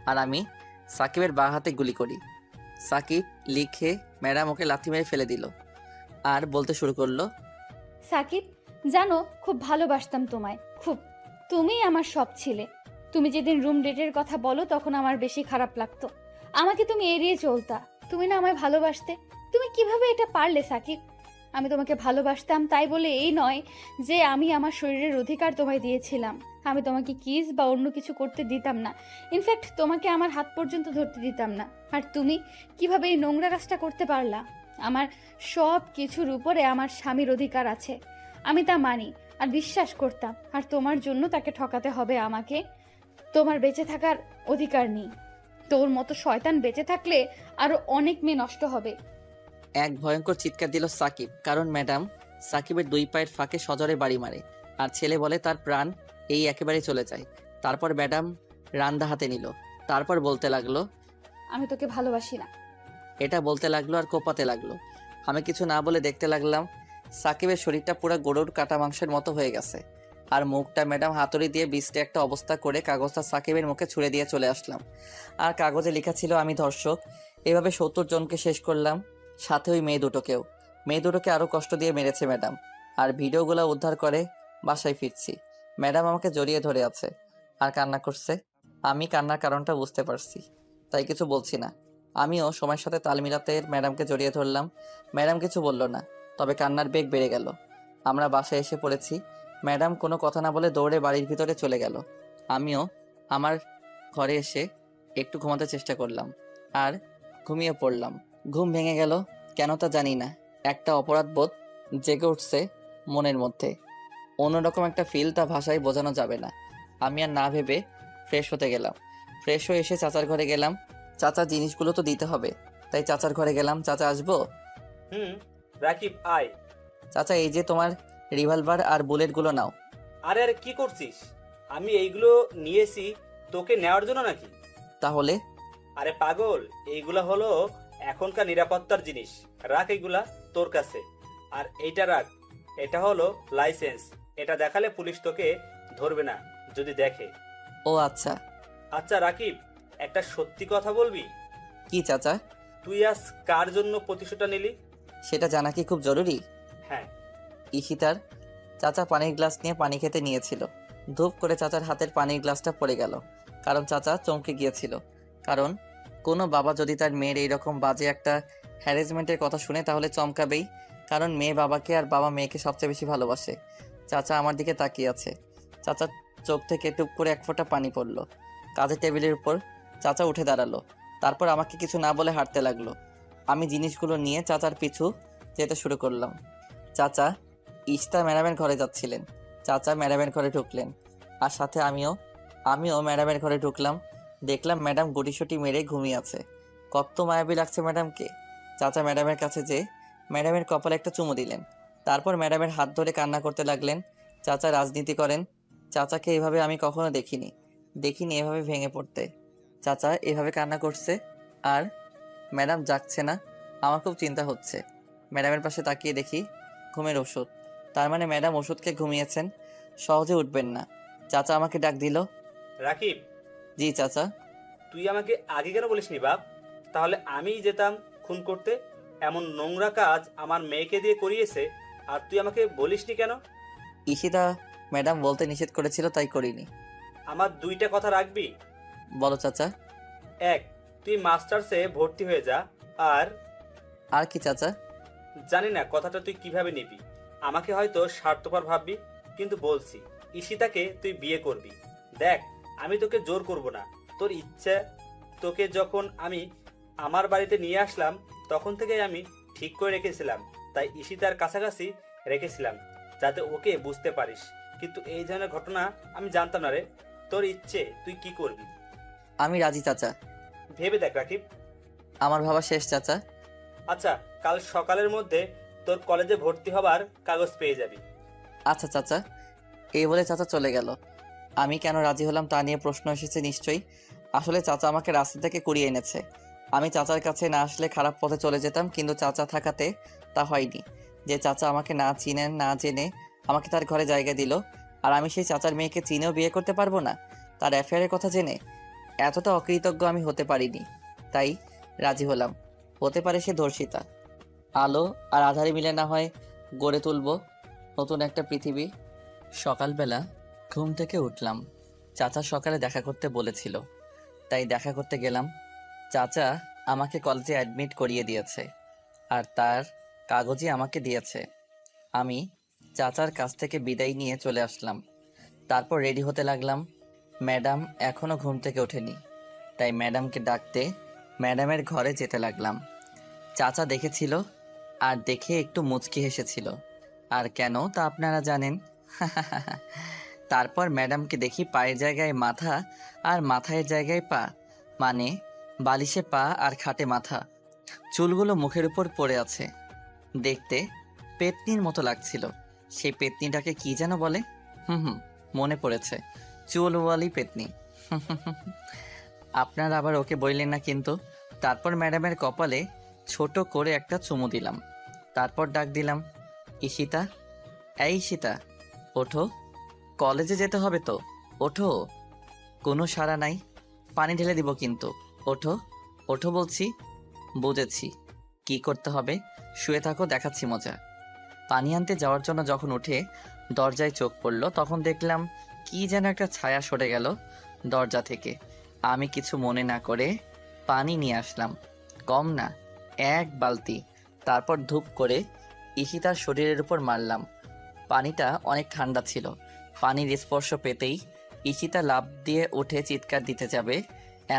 আর আমি সাকিবের বাঁ হাতে গুলি করি। সাকিব লিখে ম্যাডাম ওকে লাথি মেরে ফেলে দিল আর বলতে শুরু করলো, সাকিব, জানো খুব ভালোবাসতাম তোমায়, খুব। তুমিই আমার সব ছিলে। তুমি যেদিন রুম ডেটের কথা বলো তখন আমার বেশি খারাপ লাগতো। আমাকে তুমি এড়িয়ে চলতা। তুমি না আমায় ভালোবাসতে। তুমি কিভাবে এটা পারলে সাকিব? আমি তোমাকে ভালোবাসতাম তাই বলে এই নয় যে আমি আমার শরীরের অধিকার তোমায় দিয়েছিলাম। আমি তোমাকে কিস বা অন্য কিছু করতে দিতাম না। ইনফ্যাক্ট তোমাকে আমার হাত পর্যন্ত ধরতে দিতাম না। আর তুমি কিভাবে এই নোংরা কাজটা করতে পারলা? আমার সব কিছুর উপরে আমার স্বামীর অধিকার আছে, আমি তা মানি আর বিশ্বাস করতাম। আর তোমার জন্য তাকে ঠকাতে হবে আমাকে? তোমার বেঁচে থাকার অধিকার নেই। তোর মতো শয়তান বেঁচে থাকলে আরো অনেক মেয়ে নষ্ট হবে। এক ভয়ঙ্কর চিৎকার দিল সাকিব, কারণ ম্যাডাম সাকিবের 2 পায়ের ফাঁকে সজোরে বাড়ি মারে। আর ছেলে বলে তার প্রাণ এই একেবারে চলে যায়। তারপর ম্যাডাম রান্দা হাতে নিল। তারপর বলতে লাগলো, আমি তোকে ভালোবাসি না। এটা বলতে লাগলো আর কোপাতে লাগলো। আমি কিছু না বলে দেখতে লাগলাম। সাকিবের শরীরটা পুরো গরুর কাটা মাংসের মতো হয়ে গেছে। আর মুখটা ম্যাডাম হাতুড়ি দিয়ে বিস্টে একটা অবস্থা করে কাগজটা সাকিবের মুখে ছুঁড়ে দিয়ে চলে আসলাম। আর কাগজে লেখা ছিল আমি ধর্ষক। এভাবে 70 জনকে শেষ করলাম, সাথে ওই মেয়ে দুটোকেও। মেয়ে দুটোকে আরও কষ্ট দিয়ে মেরেছে ম্যাডাম। আর ভিডিওগুলো উদ্ধার করে বাসায় ফিরছি। ম্যাডাম আমাকে জড়িয়ে ধরে আছে আর কান্না করছে। আমি কান্নার কারণটা বুঝতে পারছি, তাই কিছু বলছি না। আমিও সময়ের সাথে তাল মিলাতে ম্যাডামকে জড়িয়ে ধরলাম। ম্যাডাম কিছু বলল না, তবে কান্নার বেগ বেড়ে গেল। আমরা বাসায় এসে পড়েছি। ম্যাডাম কোনো কথা না বলে দৌড়ে বাড়ির ভিতরে চলে গেল। আমিও আমার ঘরে এসে একটু ঘুমাতে চেষ্টা করলাম আর ঘুমিয়ে পড়লাম। ঘুম ভেঙে গেল কেন তা জানি না। একটা অপরাধবোধ জেগে উঠছে মনের মধ্যে। অন্যরকম একটা ফিল, তা ভাষায় বোঝানো যাবে না। আমি আর না ভেবে ফ্রেশ হতে গেলাম। ফ্রেশ হয়ে এসে চাচার ঘরে গেলাম। চাচার জিনিসগুলো তো দিতে হবে, তাই চাচার ঘরে গেলাম। চাচা আসবো? হুম, রাকিব আয়। চাচা এই যে তোমার রিভলভার আর বুলেটগুলো নাও। আরে আরে কি করছিস? আমি এইগুলো নিয়েছি তোকে নেওয়ার জন্য নাকি? তাহলে? আরে পাগল, এইগুলা হলো এখনকার নিরাপত্তার জিনিস। রাখ এগুলা তোর কাছে। আর এইটা রাখ, এটা হলো লাইসেন্স। এটা দেখালে পুলিশ তোকে ধরবে না যদি দেখে। ও আচ্ছা। আচ্ছা রাকিব, একটা সত্যি কথা বলবি? কি চাচা? তুই আজ কার জন্য প্রতিশোধটা নিলি? সেটা জানা কি খুব জরুরি? হ্যাঁ। ঈশিতার। চাচা পানির গ্লাস নিয়ে পানি খেতে নিয়েছিল। ধূপ করে চাচার হাতের পানির গ্লাসটা পড়ে গেল। কারণ চাচা চমকে গিয়েছিল। কারণ কোনো বাবা যদি তার মেয়ের এইরকম বাজে একটা হ্যারাসমেন্টের কথা শুনে তাহলে চমকাবেই। কারণ মেয়ে বাবাকে আর বাবা মেয়েকে সবচেয়ে বেশি ভালোবাসে। চাচা আমার দিকে তাকিয়ে আছে। চাচার চোখ থেকে টুপ করে এক ফোঁটা পানি পড়ল। কাজের টেবিলের উপর চাচা উঠে দাঁড়ালো। তারপর আমাকে কিছু না বলে হাঁটতে লাগলো। আমি জিনিসগুলো নিয়ে চাচার পিছু যেতে শুরু করলাম। চাচা ইশতা ম্যাডামের ঘরে যাচ্ছিলেন। চাচা ম্যাডামের ঘরে ঢুকলেন, আর সাথে আমিও ম্যাডামের ঘরে ঢুকলাম। দেখলাম ম্যাডাম গুটিসুটি মেরে ঘুমিয়ে আছে। কত মায়াবী লাগছে ম্যাডামকে। চাচা ম্যাডামের কাছে যেয়ে ম্যাডামের কপালে একটা চুমু দিলেন। তারপর ম্যাডামের হাত ধরে কান্না করতে লাগলেন। চাচা রাজনীতি করেন। চাচাকে এভাবে আমি কখনো দেখিনি এভাবে ভেঙে পড়তে। চাচা এভাবে কান্না করছে আর ম্যাডাম জাগছে না। আমার খুব চিন্তা হচ্ছে। ম্যাডামের পাশে তাকিয়ে দেখি ঘুমের ওষুধ। তার মানে ম্যাডাম ওষুধকে ঘুমিয়েছেন, সহজে উঠবেন না। চাচা আমাকে ডাক দিল। রাকিব, জি চাচা। তুই আমাকে আগে কেন বলিসনি বাপ? তাহলে আমিই যেতাম খুন করতে। এমন নোংরা কাজ আমার মেয়েকে দিয়ে করিয়েছে, আর তুই আমাকে বলিসনি কেন? ঈশিতা ম্যাডাম বলতে নিষেধ করেছিল, তাই করিনি। আমার দুইটা কথা রাখবি। বলো চাচা। এক, তুই মাস্টার্সে ভর্তি হয়ে যা। আর কি চাচা? জানি না কথাটা তুই কিভাবে নিবি। আমাকে হয়তো স্বার্থপর ভাববি, কিন্তু বলছি ঈশিতাকে তুই বিয়ে করবি। দেখ, আমি তোকে জোর করব না, তোর ইচ্ছে। তোকে যখন আমি আমার বাড়িতে নিয়ে আসলাম তখন থেকে আমি ঠিক করে রেখেছিলাম, তাই ঈশিতার কাছাকাছি রেখেছিলাম যাতে ওকে বুঝতে পারিস। কিন্তু এই ধরনের ঘটনা আমি জানতাম না রে। তোর ইচ্ছে, তুই কি করবি? আমি রাজি চাচা। ভেবে দেখ রাকিব। আমার ভাবা শেষ চাচা। আচ্ছা, কাল সকালের মধ্যে তোর কলেজে ভর্তি হবার কাগজ পেয়ে যাবি। আচ্ছা চাচা। এই বলে চাচা চলে গেল। আমি কেন রাজি হলাম তা নিয়ে প্রশ্ন এসেছে নিশ্চয়ই। আসলে চাচা আমাকে রাস্তা থেকে কুড়িয়ে এনেছে। আমি চাচার কাছে না আসলে খারাপ পথে চলে যেতাম, কিন্তু চাচা থাকাতে তা হয়নি। যে চাচা আমাকে না চিনেন না জেনে আমাকে তার ঘরে জায়গা দিল, আর আমি সেই চাচার মেয়েকে চিনেও বিয়ে করতে পারবো না তার অ্যাফেয়ারের কথা জেনে। এতটা অকৃতজ্ঞ আমি হতে পারিনি, তাই রাজি হলাম। হতে পারে সে ধর্ষিতা। আলো আর আধারে মিলে না হয় গড়ে তুলব নতুন একটা পৃথিবী। সকালবেলা ঘুম থেকে উঠলাম। চাচা সকালে দেখা করতে বলেছিল, তাই দেখা করতে গেলাম। চাচা আমাকে কলেজে অ্যাডমিট করিয়ে দিয়েছে, আর তার কাগজই আমাকে দিয়েছে। আমি চাচার কাছ থেকে বিদায় নিয়ে চলে আসলাম। তারপর রেডি হতে লাগলাম। ম্যাডাম এখনও ঘুম থেকে ওঠেনি, তাই ম্যাডামকে ডাকতে ম্যাডামের ঘরে যেতে লাগলাম। চাচা দেখেছিল, আর দেখে একটু মুচকি হেসেছিল। আর কেন তা আপনারা জানেন। তারপর ম্যাডামকে দেখি পায়ের জায়গায় মাথা আর মাথায় জায়গায় পা, মানে বালিশে পা আর খাটে মাথা। চুলগুলো মুখের উপর পড়ে আছে। দেখতে পেতনির মতো লাগছিল। সেই পেতনিটাকে কি যেন বলে? মনে পড়েছে, চুলওয়ালি পেতনি। আপনারা আবার ওকে বললেন না কিন্তু। তারপর ম্যাডামের কপালে ছোট করে একটা চুমু দিলাম। তারপর ডাক দিলাম, ঈশিতা, এই ঈশিতা, ওঠো, কলেজে যেতে হবে তো, ওঠো। কোনো সাড়া নাই। পানি ঢেলে দিব কিন্তু। ওঠো, ওঠো বলছি। বুঝেছি কি করতে হবে, শুয়ে থাকো, দেখাচ্ছি মজা। পানি আনতে যাওয়ার জন্য যখন উঠে দরজায় চোখ পড়ল, তখন দেখলাম কি যেন একটা ছায়া সরে গেল দরজা থেকে। আমি কিছু মনে না করে পানি নিয়ে আসলাম, কম না, 1 বালতি। তারপর ধূপ করে ঈশিতার শরীরের উপর মারলাম। পানিটা অনেক ঠান্ডা ছিল। পানির স্পর্শ পেতেই ঈশিতা লাফ দিয়ে উঠে চিৎকার দিতে যাবে,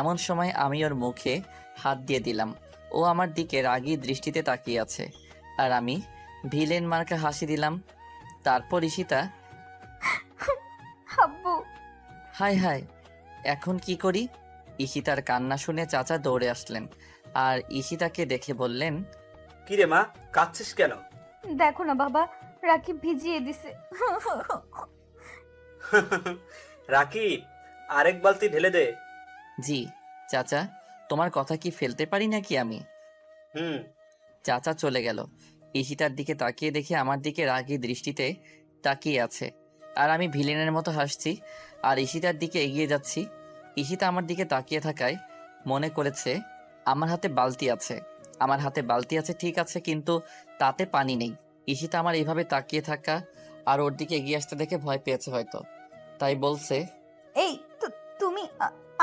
এমন সময় আমি ওর মুখে হাত দিয়ে দিলাম। ও আমার দিকে রাগী দৃষ্টিতে তাকিয়ে আছে, আর আমি ভিলেন মার্কা হাসি দিলাম। তারপর ঈশিতা, আব্বু। হায় হায়, এখন কি করি? ঈশিতার কান্না শুনে চাচা দৌড়ে আসলেন আর ঈশিতাকে দেখে বললেন, কিরে মা, কাঁদছিস কেন? দেখো না বাবা, রাকিব ভিজিয়ে দিছে। রাকিব, আরেক বালতি ঢেলে দে। জি চাচা, তোমার কথা কি ফেলতে পারি নাকি আমি? হুম। চাচা চলে গেল। ঈশিতার দিকে তাকিয়ে দেখে আমার দিকে রাগী দৃষ্টিতে তাকিয়ে আছে, আর আমি ভিলেনের মতো হাসছি আর ঈশিতার দিকে এগিয়ে যাচ্ছি। ঈশিতা আমার দিকে তাকিয়ে থাকায় মনে করেছে আমার হাতে বালতি আছে। আমার হাতে বালতি আছে ঠিক আছে, কিন্তু তাতে পানি নেই। ঈশিতা আমার এইভাবে তাকিয়ে থাকা আর ওর দিকে এগিয়ে আসতে দেখে ভয় পেয়েছে হয়তো, তাই বলছে, এই তো তুমি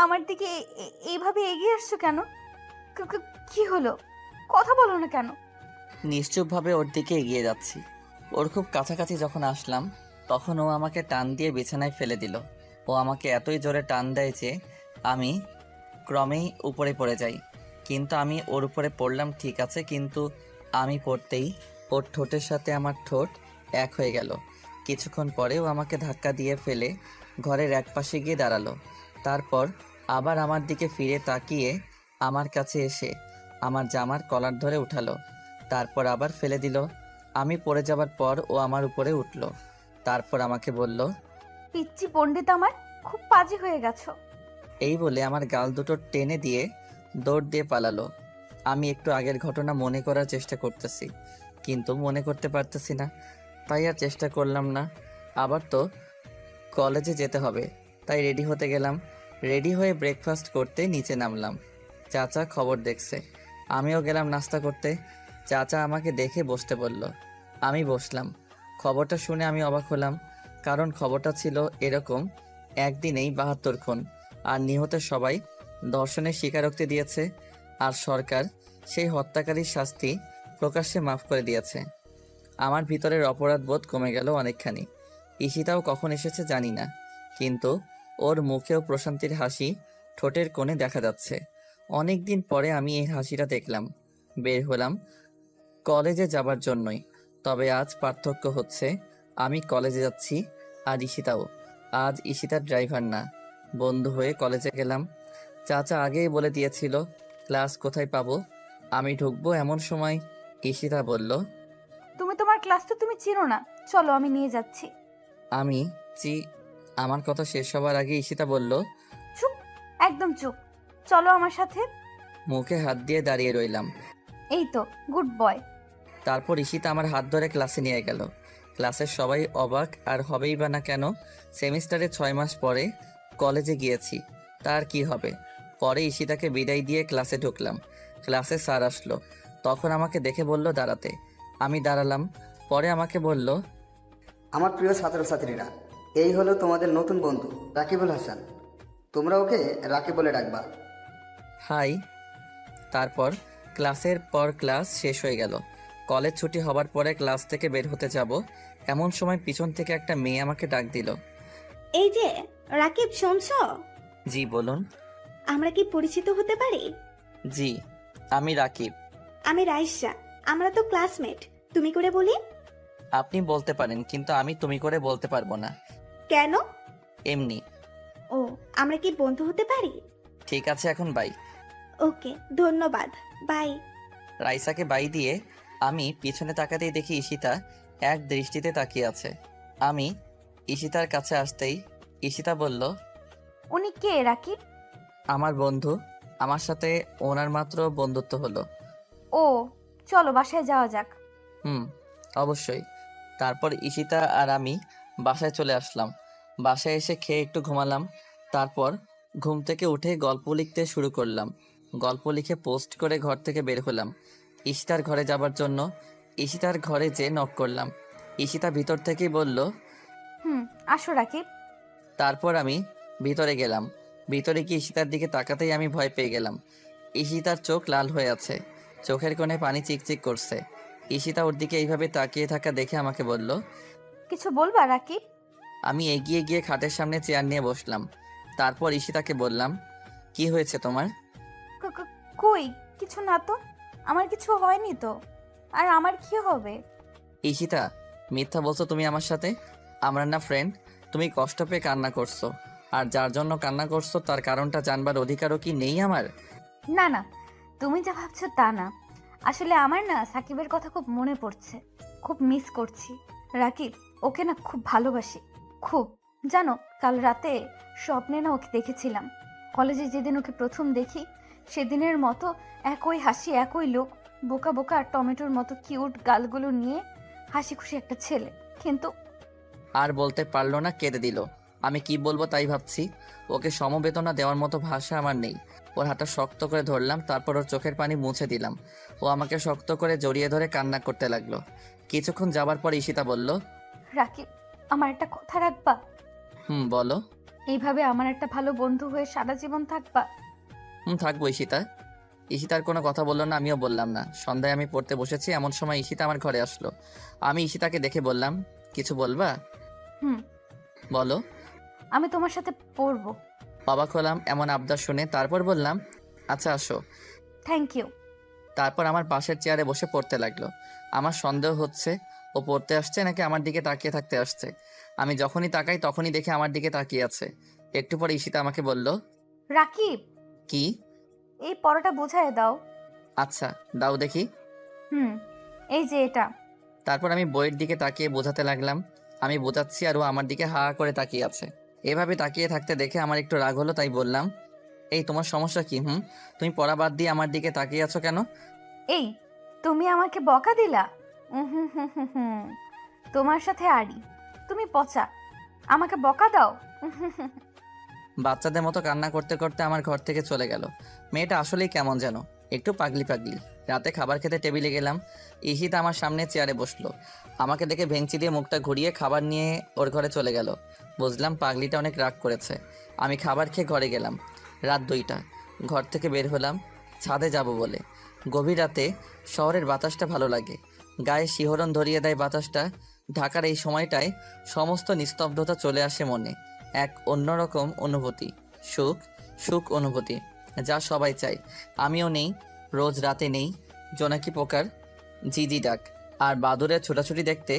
আমার দিকে এইভাবে এগিয়ে আসছো কেন? কি হলো? কথা বলো না কেন? নিশ্চুপভাবে ওর দিকে এগিয়ে যাচ্ছি। ওর খুব কাছাকাছি যখন আসলাম তখন ও আমাকে টান দিয়ে বিছানায় ফেলে দিল। ও আমাকে এতই জোরে টান দেয় যে আমি ক্রমেই উপরে পড়ে যাই। কিন্তু আমি ওর উপরে পড়লাম ঠিক আছে, কিন্তু আমি পড়তেই ওর ঠোঁটের সাথে আমার ঠোঁট এক হয়ে গেল। কিছুক্ষণ পরে ও আমাকে ধাক্কা দিয়ে ফেলে ঘরের একপাশে গিয়ে দাঁড়ালো। তারপর আবার আমার দিকে ফিরে তাকিয়ে আমার কাছে এসে আমার জামার কলার ধরে উঠালো, তারপর আবার ফেলে দিল। আমি পড়ে যাবার পর ও আমার উপরে উঠল, তারপর আমাকে বলল, পিচ্চি পণ্ডিত আমার, খুব পাজি হয়ে গেছো। এই বলে আমার গাল দুটো টেনে দিয়ে দৌড় দিয়ে পালালো। আমি একটু আগের ঘটনা মনে করার চেষ্টা করতেছি, কিন্তু মনে করতে পারতেছি না, তাই আর চেষ্টা করলাম না। আবার তো কলেজে যেতে হবে, তাই রেডি হতে গেলাম। রেডি হয়ে ব্রেকফাস্ট করতে নিচে নামলাম। চাচা খবর দেখছে, আমিও গেলাম নাস্তা করতে। চাচা আমাকে দেখে বসতে বলল, আমি বসলাম। খবরটা শুনে আমি অবাক হলাম, কারণ খবরটা ছিল এরকম, একদিনেই ৭২ খুন, আর নিহতের সবাই ধর্ষণের স্বীকারোক্তি দিয়েছে, আর সরকার সেই হত্যাকারীর শাস্তি প্রকাশ্যে মাফ করে দিয়েছে। আমার ভিতরের অপরাধ বোধ কমে গেল অনেকখানি। ঈশিতাও কখন এসেছে জানি না, কিন্তু ওর মুখেও প্রশান্তির হাসি ঠোঁটের কোণে দেখা যাচ্ছে। অনেক দিন পরে আমি এই হাসিটা দেখলাম। বের হলাম কলেজে যাবার জন্যই, তবে আজ পার্থক্য হচ্ছে আমি কলেজে যাচ্ছি আর ঈশিতাও। আজ ঈশিতার ড্রাইভার না, বন্ধু হয়ে কলেজে গেলাম। চাচা আগেই বলে দিয়েছিল ক্লাস কোথায় পাবো, আমি ঢুকবো এমন সময় ঈশিতা বলল, তুমি তোমার ক্লাস তো তুমি চিনো না, চলো আমি নিয়ে যাচ্ছি। আমি আমার কথা শেষ হবার আগে ঈশিতা বলল, চুপ, একদম চুপ, চলো আমার সাথে। মুখে হাত দিয়ে দাঁড়িয়ে রইলাম। এই তো, গুড বয়। তারপর ঈশিতা আমার হাত ধরে ক্লাসে নিয়ে গেল। ক্লাসের সবাই অবাক, আর হবেই বা না কেন, সেমিস্টারে ৬ মাস পরে কলেজে গিয়েছি, তার কি হবে। পরে ঈশিতাকে বিদায় দিয়ে ক্লাসে ঢুকলাম। ক্লাসে স্যার আসলো, তখন আমাকে দেখে বলল দাঁড়াতে। আমি দাঁড়ালাম। পরে আমাকে বলল, আমার প্রিয় ছাত্রছাত্রীরা, এই হলো তোমাদের নতুন বন্ধু রাকিবুল হাসান। তোমরা ওকে রাকিব বলে ডাকবা। হাই। তারপর ক্লাসের পর ক্লাস শেষ হয়ে গেল। কলেজ ছুটি হবার পরে ক্লাস থেকে বের হতে যাব, এমন সময় পিছন থেকে একটা মেয়ে আমাকে ডাক দিল। এই যে রাকিব, শুনছো? জি বলুন। আমরা কি পরিচিত হতে পারি? জি, আমি রাকিব। আমি রাইসা, আমরা তো ক্লাসমেট। তুমি করে বলি? আপনি বলতে পারেন, কিন্তু আমি তুমি করে বলতে পারবো না। কেন? এমনি। ও, আমরা কি বন্ধু হতে পারি? ঠিক আছে, এখন বাই। ওকে, ধন্যবাদ, বাই। রাইসাকে বাই দিয়ে আমি পিছনে তাকাতেই দেখি ঈশিতা এক দৃষ্টিতে তাকিয়ে আছে। আমি ঈশিতার কাছে আসতেই ঈশিতা বলল, উনি কে রাকিব? আমার বন্ধু, আমার সাথে ওনার মাত্র বন্ধুত্ব হলো। ও, চলো বাসায় যাওয়া যাক। অবশ্যই। তারপর ঈশিতা আর আমি বাসায় চলে আসলাম। বাসায় এসে খেয়ে একটু ঘুমালাম। তারপর ঘুম থেকে উঠে গল্প লিখতে শুরু করলাম। গল্প লিখে পোস্ট করে ঘর থেকে বের হলাম ঈশিতার ঘরে যাবার জন্য। ঈশিতার ঘরে যে নক করলাম, ঈশিতা ভিতর থেকেই বলল, আসো রাকিব। তারপর আমি ভিতরে গেলাম। ভিতরে গিয়ে ঈশিতার দিকে তাকাতেই আমি ভয় পেয়ে গেলাম। ঈশিতার চোখ লাল হয়ে আছে, চোখের কোণে পানি চিকচিক করছে। ঈশিতা ওর দিকে এইভাবে তাকিয়ে থাকা দেখে আমাকে বলল, কিছু বলবা রাকিব? আমি এগিয়ে গিয়ে খাটের সামনে চেয়ার নিয়ে বসলাম। তারপর ঈশিতাকে বললাম, কি হয়েছে তোমার? কই কিছু না তো, আমার কিছু হয়নি তো, আর আমার কি হবে? ঈশিতা, মিথ্যা বলছো তুমি আমার সাথে। আমরা না ফ্রেন্ড? তুমি কষ্ট পেয়ে কান্না করছো, আর যার জন্য কান্না করছো তার কারণটা জানবার অধিকারও কি নেই আমার? না না, তুমি যা ভাবছো তা না। আসলে আমার না সাকিবের কথা খুব মনে পড়ছে, খুব মিস করছি। রাকিব, ওকে না খুব ভালোবাসি, খুব। জানো, কাল রাতে স্বপ্নে না ওকে দেখেছিলাম। কলেজে যেদিন ওকে প্রথম দেখি সেদিনের মতো একই হাসি, একই লোক, বোকা বোকা আর টমেটোর মতো কিউট গালগুলো নিয়ে হাসি খুশি একটা ছেলে। কিন্তু আর বলতে পারলো না, কেঁদে দিল। আমি কি বলবো তাই ভাবছি। ওকে সমবেদনা দেওয়ার মতো ভাষা আমার নেই। ওর হাতটা শক্ত করে ধরলাম, তারপর ওর চোখের পানি মুছে দিলাম। ও আমাকে শক্ত করে জড়িয়ে ধরে কান্না করতে লাগলো। কিছুক্ষণ যাবার পর ঈশিতা বলল, রাকিব, আমার একটা কথা রাখবা? বলো। এইভাবে আমার একটা ভালো বন্ধু হয়ে সারা জীবন থাকবা? থাকবো ঈশিতা। ঈশিতার কোনো কথা বললো না, আমিও বললাম না। সন্ধ্যায় আমি পড়তে বসেছি, এমন সময় ঈশিতা আমার ঘরে আসলো। আমি ঈশিতাকে দেখে বললাম, কিছু বলবা? হুম, বলো। আমি তোমার সাথে পড়বো। অবাক হলাম এমন আবদার শুনে, তারপর বললাম, আচ্ছা আসো। Thank you. তারপর আমার পাশের চেয়ারে বসে পড়তে লাগলো। আমার সন্দেহ হচ্ছে ও পড়তে আসছে নাকি আমার দিকে তাকিয়ে থাকতে আসছে। আমি যখনই তাকাই তখনই দেখে আমার দিকে তাকিয়ে আছে। একটু পরে ঈশিতা আমাকে বলল, রাকিব, কি? এই পরোটা বোঝায় দাও। আচ্ছা দাও দেখি। এই যে এটা। তারপর আমি বইয়ের দিকে তাকিয়ে বোঝাতে লাগলাম। আমি বোঝাচ্ছি আর ও আমার দিকে হা করে তাকিয়ে আছে। এভাবে তাকিয়ে থাকতে দেখে আমার একটু রাগ হলো, তাই বললাম, এই তোমার সমস্যা কি? তুমি পড়া বাদ দিয়ে আমার দিকে তাকিয়ে আছো কেন? এই, তুমি আমাকে বকা দিলা? হুম হুম হুম হুম, তোমার সাথে আড়ি। তুমি পচা, আমাকে বকা দাও। উহুহুহু। বাচ্চাদের মতো কান্না করতে করতে আমার ঘর থেকে চলে গেল। মেয়েটা আসলেই কেমন যেন, একটু পাগলি পাগলি। রাতে খাবার খেতে টেবিলে গেলাম। ঈশিতা আমার সামনে চেয়ারে বসলো। আমাকে দেখে ভেঙচি দিয়ে মুখটা ঘুরিয়ে খাবার নিয়ে ওর ঘরে চলে গেল। বুঝলাম পাগলিটা অনেক রাগ করেছে। আমি খাবার খেয়ে ঘরে গেলাম। রাত 2টা। ঘর থেকে বের হলাম ছাদে যাব বলে। গভীর রাতে শহরের বাতাসটা ভালো লাগে, গায়ে শিহরণ ধরিয়ে দেয় বাতাসটা। ঢাকার এই সময়টায় সমস্ত নিস্তব্ধতা চলে আসে মনে। এক অন্যরকম অনুভূতি, সুখ সুখ অনুভূতি, যা সবাই চায়। আমিও নেই, রোজ রাতে নেই জোনাকি পোকার ঝিঝি ডাক আর বাদুরের ছোটাছুটি দেখতে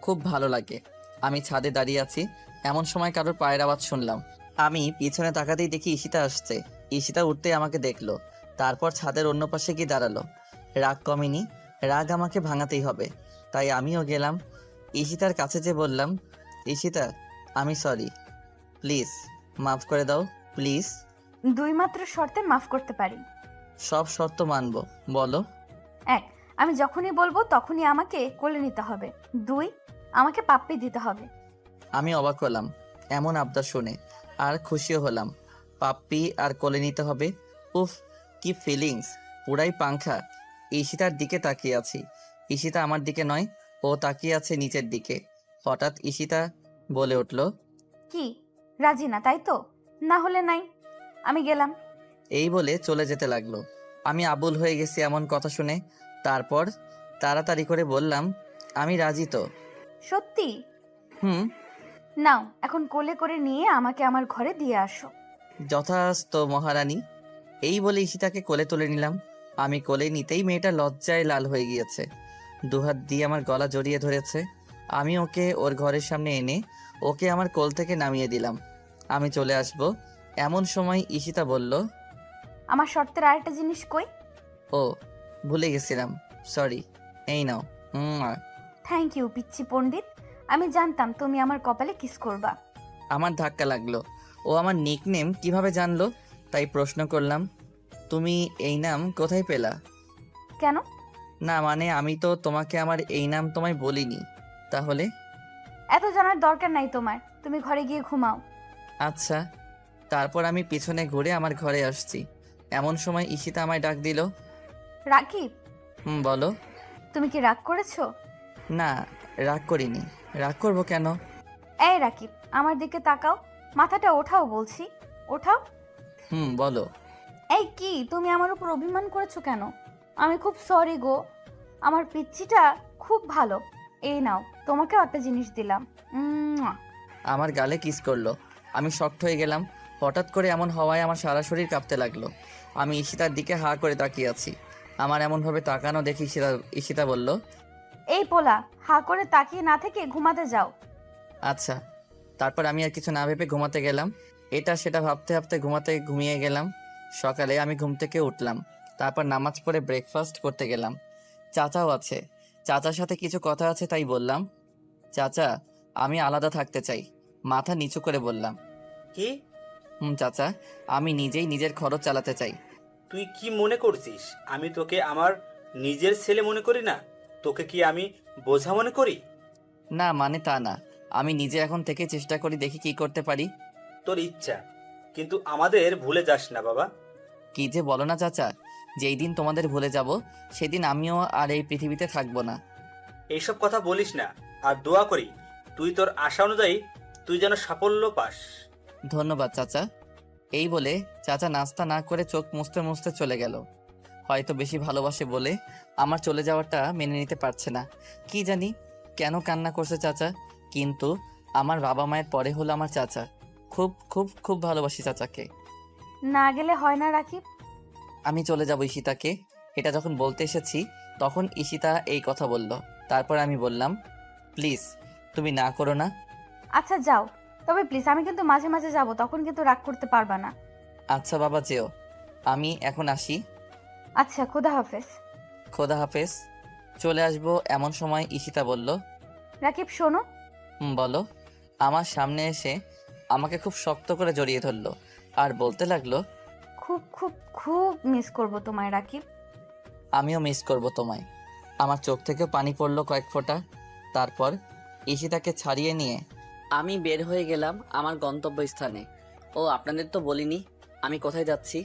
খুব ভালো লাগে। আমি ছাদে দাঁড়িয়ে আছি, এমন সময় কারোর পায়ের আওয়াজ শুনলাম। আমি পিছনে তাকাতেই দেখি ঈশিতা আসছে। ঈশিতা উঠতেই আমাকে দেখলো, তারপর ছাদের অন্য পাশে গিয়ে দাঁড়ালো। রাগ কমেনি, রাগ আমাকে ভাঙাতেই হবে, তাই আমিও গেলাম। ঈশিতার কাছে যে বললাম, ঈশিতা আমি সরি, প্লিজ মাফ করে দাও প্লিজ। দুই মাত্র শর্তে মাফ করতে পারি। সব শর্ত মানবো, বলো। 1, আমি যখনই বলবো তখনই আমাকে কোলে নিতে হবে। 2, আমাকে পাপ্পি দিতে হবে। আমি অবাক হলাম এমন আবদার শুনে, আর খুশিও হলাম। পাপ্পি আর কোলে নিতে হবে, উফ কি ফিলিংস, পুরাই পাংখা। ঈশিতার দিকে তাকিয়ে আছি, ঈশিতা আমার দিকে নয়, ও তাকিয়ে আছে নিচের দিকে। হঠাৎ ঈশিতা বলে উঠল, কি, রাজি না তাই তো? না হলে নাই, আমি গেলাম। এই বলে চলে যেতে লাগলো। আমি আবুল হয়ে গেছি এমন কথা শুনে। তারপর তাড়াতাড়ি করে বললাম, আমি রাজি তো। সত্যি? হুম। নাও, এখন কোলে করে নিয়ে আমাকে আমার ঘরে দিয়ে আসো। যথাস্ত মহারানী। এই বলে ঈশিতাকে কোলে তুলে নিলাম। আমি কোলে নিতেই মেয়েটা লজ্জায় লাল হয়ে গিয়েছে, দুহাত দিয়ে আমার গলা জড়িয়ে ধরেছে। আমি ওকে ওর ঘরের সামনে এনে ওকে আমার কোল থেকে নামিয়ে দিলাম। আমি চলে আসব এমন সময় ঈশিতা বলল, আমার শর্তের আরেকটা জিনিস কই? ও ভুলে গেছিলাম, সরি, এই নাও। থ্যাংক ইউ পিচ্ছি পণ্ডিত। আমি জানতাম তুমি আমার কপালে কিস করবা। আমার ধাক্কা লাগলো। ও আমার নিকনেম কিভাবে জানলো, তাই প্রশ্ন করলাম, তুমি এই নাম কোথায় পেলা? কেন? না মানে আমি তো তোমাকে আমার এই নাম তোমায় বলিনি। তাহলে? এত জানার দরকার নাই তোমার, তুমি ঘরে গিয়ে ঘুমাও। আচ্ছা। তারপর আমি পিছনে ঘুরে আমার ঘরে আসছি। এমন সময় ঈশিতা আমায় ডাক দিল। রাকিব, বলো। তুমি কি রাগ করেছো? না, রাগ করিনি। রাগ করবো কেন? এই রাকিব, আমার দিকে তাকাও, মাথাটা ওঠাও বলছি, ওঠাও। বলো। এই কি, তুমি আমার উপর অভিমান করেছো কেন? আমি খুব সরি গো, আমার পিচ্চিটা খুব ভালো। এই নাও, তোমাকেও একটা জিনিস দিলাম। আমার গালে কিস করলো। আমি শক্ট হয়ে গেলাম। হঠাৎ করে এমন হওয়ায় আমার সারা শরীর কাঁপতে লাগলো। আমি ঈশিতার দিকে হা করে তাকিয়ে আছি। আমার এমনভাবে তাকানো দেখি ঈশিতা বলল, এই পোলা, হা করে তাকিয়ে না থেকে ঘুমাতে যাও। আচ্ছা। তারপর আমি আর কিছু না ভেবে ঘুমাতে গেলাম। এটা সেটা ভাবতে ভাবতে ঘুমিয়ে গেলাম। সকালে আমি ঘুম থেকে উঠলাম, তারপর নামাজ পড়ে ব্রেকফাস্ট করতে গেলাম। চাচাও আছে, চাচার সাথে কিছু কথা আছে তাই বললাম, চাচা আমি আলাদা থাকতে চাই। মাথা নিচু করে বললাম, কি? চাচা আমি নিজেই নিজের খরচ চালাতে চাই। তুই কি মনে করছিস আমি তোকে আমার নিজের ছেলে মনে করি না? তোকে কি আমি বোঝা মনে করি? না মানে তা না, আমি নিজে এখন থেকে চেষ্টা করি, দেখি কি করতে পারি। তোর ইচ্ছা, কিন্তু আমাদের ভুলে যাস না বাবা। কি যে বলো না চাচা, যেই দিন তোমাদের ভুলে যাব সেদিন আমিও আর এই পৃথিবীতে থাকবো না। এইসব কথা বলিস না, আর দোয়া করি তুই তোর আশা অনুযায়ী তুই যেন সাফল্য পাস। ধন্যবাদ চাচা। এই বলে চাচা নাস্তা না করে চোখ মুছতে মুছতে চলে গেল। হয়তো বেশি ভালোবাসে বলে আমার চলে যাওয়াটা মেনে নিতে পারছে না। কি জানি কেন কান্না করছে চাচা, কিন্তু আমার বাবা মায়ের পরে হলো আমার চাচা। খুব খুব খুব ভালোবাসি চাচাকে। না গেলে হয় না রাকিব? আমি চলে যাব ঈশিতাকে, এটা যখন বলতে এসেছি তখন ঈশিতা এই কথা বলল। তারপর আমি বললাম, প্লিজ তুমি না করো না। আচ্ছা যাও, তবে প্লিজ আমি কিন্তু মাঝে মাঝে যাব, তখন কিন্তু রাগ করতে পারবা না। আচ্ছা বাবা যেও, আমি এখন আসি। আচ্ছা, খোদা হাফেজ। খোদা হাফেজ। চলে আসবো এমন সময় ঈশিতা বলল, রাকিব শোনো। বলো। আমার সামনে এসে আমাকে খুব শক্ত করে জড়িয়ে ধরলো আর বলতে লাগলো, খুব খুব খুব মিস করব তোমায় রাকিব। আমিও মিস করব তোমায়। আমার চোখ থেকে পানি পড়লো কয়েক ফোঁটা। তারপর ঈশিতাকে ছাড়িয়ে নিয়ে আমি বের হয়ে গেলাম আমার গন্তব্যস্থানে। ও আপনাদের তো বলিনি আমি কোথায় যাচ্ছি।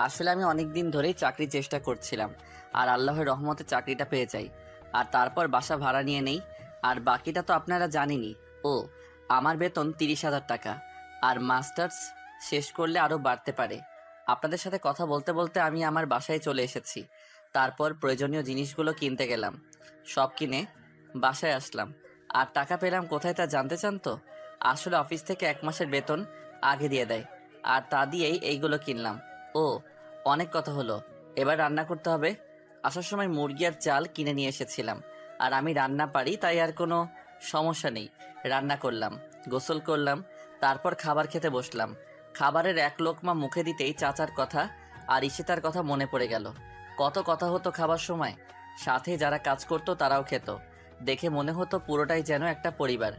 আসলে আমি অনেক দিন ধরেই চাকরির চেষ্টা করছিলাম, আর আল্লাহর রহমতে চাকরিটা পেয়ে যাই। আর তারপর বাসা ভাড়া নিয়ে নেই। আর বাকিটা তো আপনারা জানেনই। ও আমার বেতন 30,000 টাকা, আর মাস্টার্স শেষ করলে আরও বাড়তে পারে। আপনাদের সাথে কথা বলতে বলতে আমি আমার বাসায় চলে এসেছি। তারপর প্রয়োজনীয় জিনিসগুলো কিনতে গেলাম, সব কিনে বাসায় আসলাম। আর টাকা পেলাম কোথায় তা জানতে চান তো? আসলে অফিস থেকে 1 মাসের বেতন আগে দিয়ে দেয়, আর তা দিয়েই এইগুলো কিনলাম। ও অনেক কথা হলো, এবার রান্না করতে হবে। আসার সময় মুরগি আর চাল কিনে নিয়ে এসেছিলাম, আর আমি রান্না পারি তাই আর কোনো সমস্যা নেই। রান্না করলাম, গোসল করলাম, তারপর খাবার খেতে বসলাম। খাবারের এক লোকমা মুখে দিতেই চাচার কথা আর ঈশিতার কথা মনে পড়ে গেল। কত কথা হতো খাবার সময়, সাথে যারা কাজ করতো তারাও খেত। দেখে মনে হতো পুরোটাই যেন একটা পরিবার।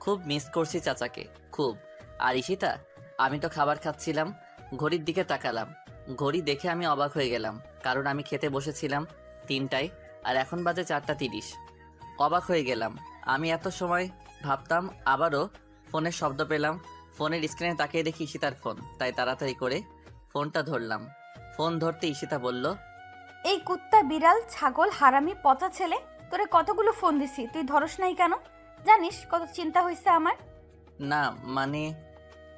খুব মিস করছি চাচাকে, খুব। আর ঈশিতা, আমি তো খাবার খাচ্ছিলাম, ঘড়ির দিকে তাকালাম। ঘড়ি দেখে আমি অবাক হয়ে গেলাম, কারণ আমি খেতে বসেছিলাম 3টায় আর এখন বাজে 4:30। অবাক হয়ে গেলাম। আমি এত সময় ভাবতাম, আবারও ফোনের শব্দ পেলাম। ফোনের স্ক্রিনে তাকিয়ে দেখি ঈশিতার ফোন, তাই তাড়াতাড়ি করে ফোনটা ধরলাম। ফোন ধরতে ঈশিতা বলল, এই কুত্তা, বিড়াল, ছাগল, হারামি, পচা ছেলে, তোরে কতগুলো ফোন দিছি, তুই ধরস নাই কেন? জানিস কত চিন্তা হয়েছে আমার? না মানে।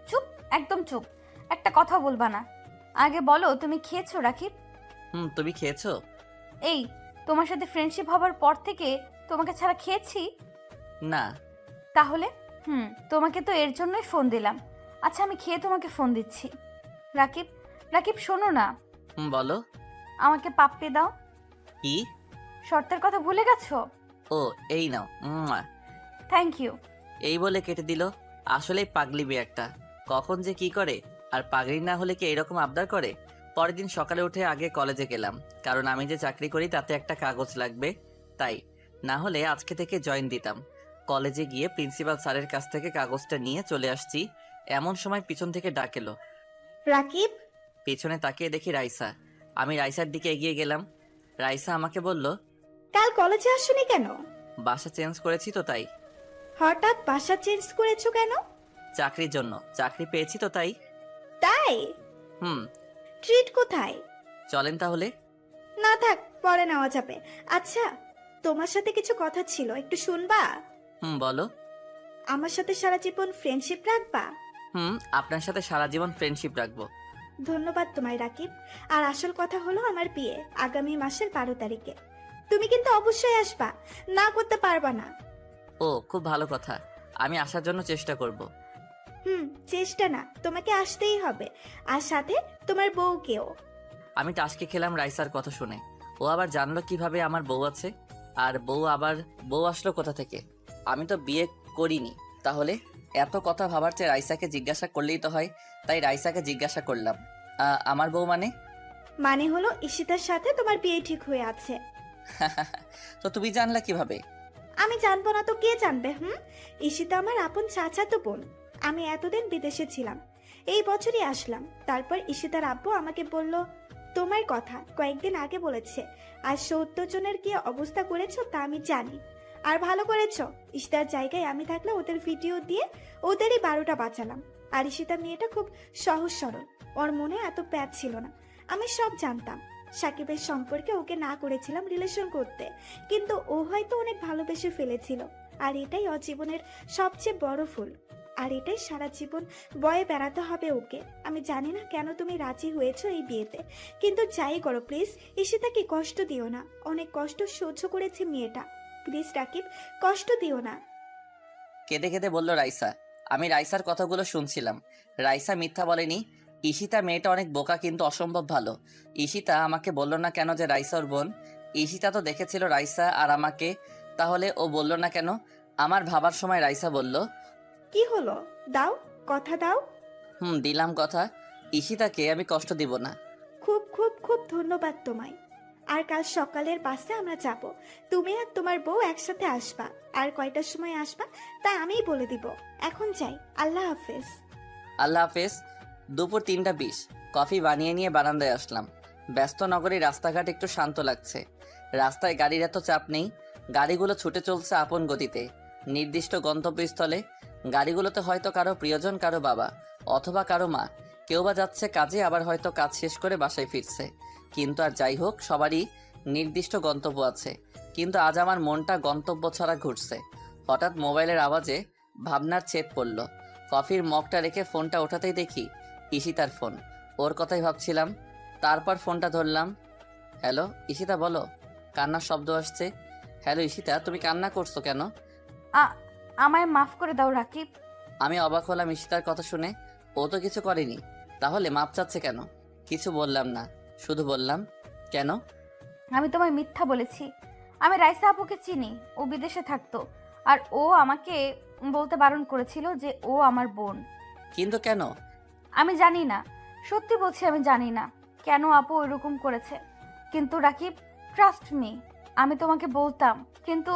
চুপ, একদম চুপ, একটা কথা বলবা না। আগে বলো তুমি খেয়েছো রাকিব? তুমি খেয়েছো? এই, তোমার সাথে ফ্রেন্ডশিপ হবার পর থেকে তোমাকে ছাড়া খেয়েছি? না। তাহলে তোমাকে তো এর জন্যই ফোন দিলাম। আচ্ছা আমি খেয়ে তোমাকে ফোন দিচ্ছি। রাকিব, রাকিব শোনো না, বলো। আমাকে পাপ্পি দাও। কি? শর্তের কথা ভুলে গেছো? ও এই নাও। Thank you. এই বলে কেটে দিল। আসলেই পাগলি মেয়ে একটা, কখন যে কি করে। আর পাগলি না হলে কি এরকম আবদার করে? পরের দিন সকালে উঠে আগে কলেজে গেলাম, কারণ আমি যে চাকরি করি তাতে একটা কাগজ লাগবে, তাই। না হলে আজকে থেকে জয়েন দিতাম। কলেজে গিয়ে প্রিন্সিপাল স্যারের কাছ থেকে কাগজটা নিয়ে চলে আসছি, এমন সময় পিছন থেকে ডাক এলো। রাকিব, পিছনে তাকিয়ে দেখি রাইসা। আমি রাইসার দিকে এগিয়ে গেলাম। রাইসা আমাকে বলল, কাল কলেজে আসোনি কেন? বাসা চেঞ্জ করেছি তো তাই। হঠাৎ বাসা চেঞ্জ করেছো কেন? চাকরির জন্য, চাকরি পেয়েছি তো তাই। তাই? হুম। ট্রিট কোথায়? চলেন তাহলে। না থাক, পরে নেওয়া যাবে। আচ্ছা, তোমার সাথে কিছু কথা ছিল, একটু শুনবা? বলো। আমার সাথে সারা জীবন ফ্রেন্ডশিপ রাখবা? আপনার সাথে সারা জীবন ফ্রেন্ডশিপ রাখবো। ধন্যবাদ তোমায় রাকিব। আর আসল কথা হলো, আমার বিয়ে আগামী মাসের 12 তারিখে। তুমি কিন্তু অবশ্যই আসবা, না করতে পারবা না। ও খুব ভালো কথা, আমি আসার জন্য চেষ্টা করব। চেষ্টা না, তোমাকে আসতেই হবে, আর সাথে তোমার বউকেও। আমি টাসকে খেলাম রাইসার কথা শুনে। ও আবার জানলো কিভাবে আমার বউ আছে, আর বউ আসলো কোথা থেকে? আমি তো বিয়ে করিনি, তাহলে এত কথা ভাবার চেয়ে রাইসাকে জিজ্ঞাসা করলেই তো হয়। তাই রাইসাকে জিজ্ঞাসা করলাম, আমার বউ মানে? মানে হলো ঈশিতার সাথে তোমার বিয়ে ঠিক হয়ে আছে। তো তুমি জানলা কিভাবে? আমি জানবো না তো কে জানবে? ঈশিতা আমার আপন চাচাতো বোন। আমি এতদিন বিদেশে ছিলাম, এই বছরই আসলাম। তারপর ঈশিতার আব্বু আমাকে বলল তোমার কথা কয়েকদিন আগে বলেছে। আর ৭০ জনের কি অবস্থা করেছো তা আমি জানি। আর ভালো করেছো, ঈশিতার জায়গায় আমি থাকলে ওদের ভিডিও দিয়ে ওদেরই ১২টা বাঁচালাম। আর ঈশিতা মেয়েটা খুব সহজ সরল, ওর মনে এত প্যাচ ছিল না। আমি সব জানতাম। সাকিবের সম্পর্কে ওকে না করেছিলাম রিলেশন করতে, কিন্তু ও হয়তো অনেক ভালোবেসে ফেলেছিল। আর এটাই ওর জীবনের সবচেয়ে বড় ফুল। আর এটাই সারা জীবন বয়ে বেড়াতে হবে ওকে। আমি জানি না কেন তুমি রাজি হয়েছো এই বিয়েতে, কিন্তু যাই করো প্লিজ ঈশিতাকে কষ্ট দিও না। অনেক কষ্ট সহ্য করেছে মেয়েটা। প্লিজ রাকিব, কষ্ট দিও না। কেঁদে কেঁদে বলল রাইসা। আমি রাইসার কথাগুলো শুনছিলাম। রাইসা মিথ্যা বলেনি। ঈশিতা মেয়েটা অনেক বোকা, কিন্তু অসম্ভব ভালো। ঈশিতা আমাকে বলল না কেন যে রাইসা ওর বোন? ঈশিতা তো দেখেছিল রাইসা আর আমাকে, তাহলে ও বলল না কেন? আমার ভাবার সময় রাইসা বলল, কি হলো, দাও কথা দাও। দিলাম কথা। ঈশিতাকে আমি কষ্ট দিব না। খুব খুব খুব ধন্যবাদ তোমায়। আর কাল সকালের বাসে আমরা যাব। তুমি আর তোমার বউ একসাথে আসবা। আর কয়টার সময় আসবা তা আমিই বলে দিব। এখন যাই, আল্লাহ হাফেজ। আল্লাহ হাফেজ। দুপুর ৩টা ২০। কফি বানিয়ে নিয়ে বারান্দায় আসলাম। ব্যস্ত নগরী, রাস্তাঘাট একটু শান্ত লাগছে। রাস্তায় গাড়ির এত চাপ নেই। গাড়িগুলো ছুটে চলছে আপন গতিতে নির্দিষ্ট গন্তব্যস্থলে। গাড়িগুলোতে হয়তো কারো প্রিয়জন, কারো বাবা, অথবা কারো মা। কেউ বা যাচ্ছে কাজে, আবার হয়তো কাজ শেষ করে বাসায় ফিরছে। কিন্তু আর যাই হোক, সবারই নির্দিষ্ট গন্তব্য আছে। কিন্তু আজ আমার মনটা গন্তব্য ছাড়া ঘুরছে। হঠাৎ মোবাইলের আওয়াজে ভাবনার ছেদ পড়ল। কফির মগটা রেখে ফোনটা ওঠাতেই দেখি ঈশিতার ফোন। ওর কথাই ভাবছিলাম। তারপর ফোনটা ধরলাম। হ্যালো ঈশিতা, বলো। কান্নার শব্দ আসছে। হ্যালো ঈশিতা, তুমি কান্না করছো কেন? আমায় মাফ করে দাও রাকিব। আমি অবাক হলাম ঈশিতার কথা শুনে। ও তো কিছু করেনি, তাহলে মাপ চাচ্ছে কেন? কিছু বললাম না, শুধু বললাম, কেন? আমি তোমায় মিথ্যা বলেছি। আমি রাইসা আপুকে চিনি, ও বিদেশে থাকতো। আর ও আমাকে বলতে বারণ করেছিল যে ও আমার বোন। কিন্তু কেন? আমি জানি না, সত্যি বলছি আমি জানি না কেন আপু এরকম করেছে। কিন্তু রাকিব, ট্রাস্ট মি, আমি তোমাকে বলতাম, কিন্তু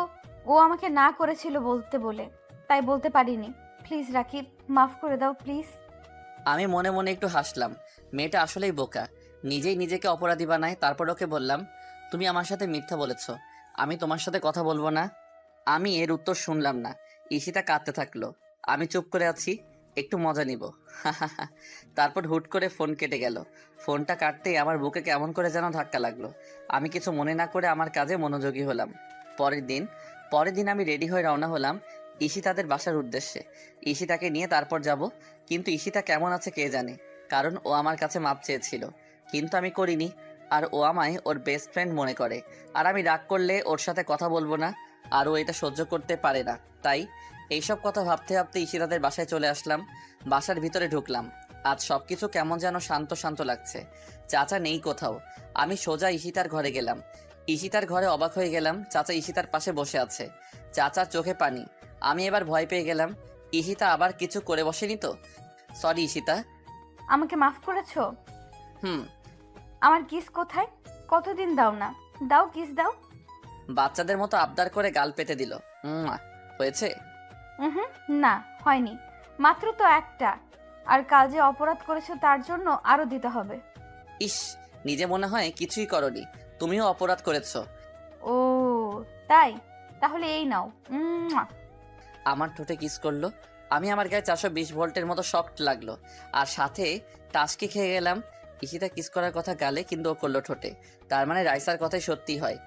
ও আমাকে না করেছিল বলতে বলে, তাই বলতে পারিনি। প্লিজ রাকিব, মাফ করে দাও প্লিজ। আমি মনে মনে একটু হাসলাম। মেয়েটা আসলেই বোকা, নিজেই নিজেকে অপরাধী বানায়। তারপর ওকে বললাম, তুমি আমার সাথে মিথ্যা বলেছ, আমি তোমার সাথে কথা বলবো না। আমি এর উত্তর শুনলাম না। ঈশিতা কাঁদতে থাকলো। আমি চুপ করে আছি, একটু মজা নিব। তারপর হুট করে ফোন কেটে গেল। ফোনটা কাটতেই আমার বুকে কেমন করে যেন ধাক্কা লাগলো। আমি কিছু মনে না করে আমার কাজে মনোযোগী হলাম। পরের দিন আমি রেডি হয়ে রওনা হলাম ঈশিতাদের বাসার উদ্দেশ্যে। ঈশিতাকে নিয়ে তারপর যাব। কিন্তু ঈশিতা কেমন আছে কে জানে, কারণ ও আমার কাছে মাপ চেয়েছিল, কিন্তু আমি করিনি। আর ও আমায় ওর বেস্ট ফ্রেন্ড মনে করে। আর আমি রাগ করলে ওর সাথে কথা বলবো না, আর ও এটা সহ্য করতে পারে না। তাই এইসব কথা ভাবতে ভাবতে ঈশিতাদের বাসায় চলে আসলাম। বাসার ভিতরে ঢুকলাম। আজ সবকিছু কেমন যেন শান্ত শান্ত লাগছে। চাচা নেই কোথাও। আমি সোজা ঈশিতার ঘরে গেলাম। ঈশিতার ঘরে অবাক হয়ে গেলাম, চাচা ঈশিতার পাশে বসে আছে। চাচার চোখে পানি। আমি এবার ভয় পেয়ে গেলাম, ঈশিতা আবার কিছু করে বসেনি তো? সরি ঈশিতা। আমাকে মাফ করেছো? হুম। আমার কিস কোথায়? কতদিন দাও না, দাও কিস দাও। বাচ্চাদের মতো আবদার করে গাল পেতে দিল। হয়েছে? হুম, না হয়নি, মাত্র তো একটা। আর কাল যে অপরাধ করেছো তার জন্য আরো দিতে হবে। ইস, নিজে মনে হয় কিছুই করনি, তুমিও অপরাধ করেছো। ও তাই, তাহলে এই নাও। আমার ঠোঁটে কিস করলো। আমি আমার গায়ে 420 ভোল্টের মতো শক্ট লাগলো, আর সাথে টাসকি খেয়ে গেলাম। ঈশিতা কিস করার কথা গালে, কিন্তু ও করলো ঠোঁটে। তার মানে রাইসার কথাই সত্যি হয়।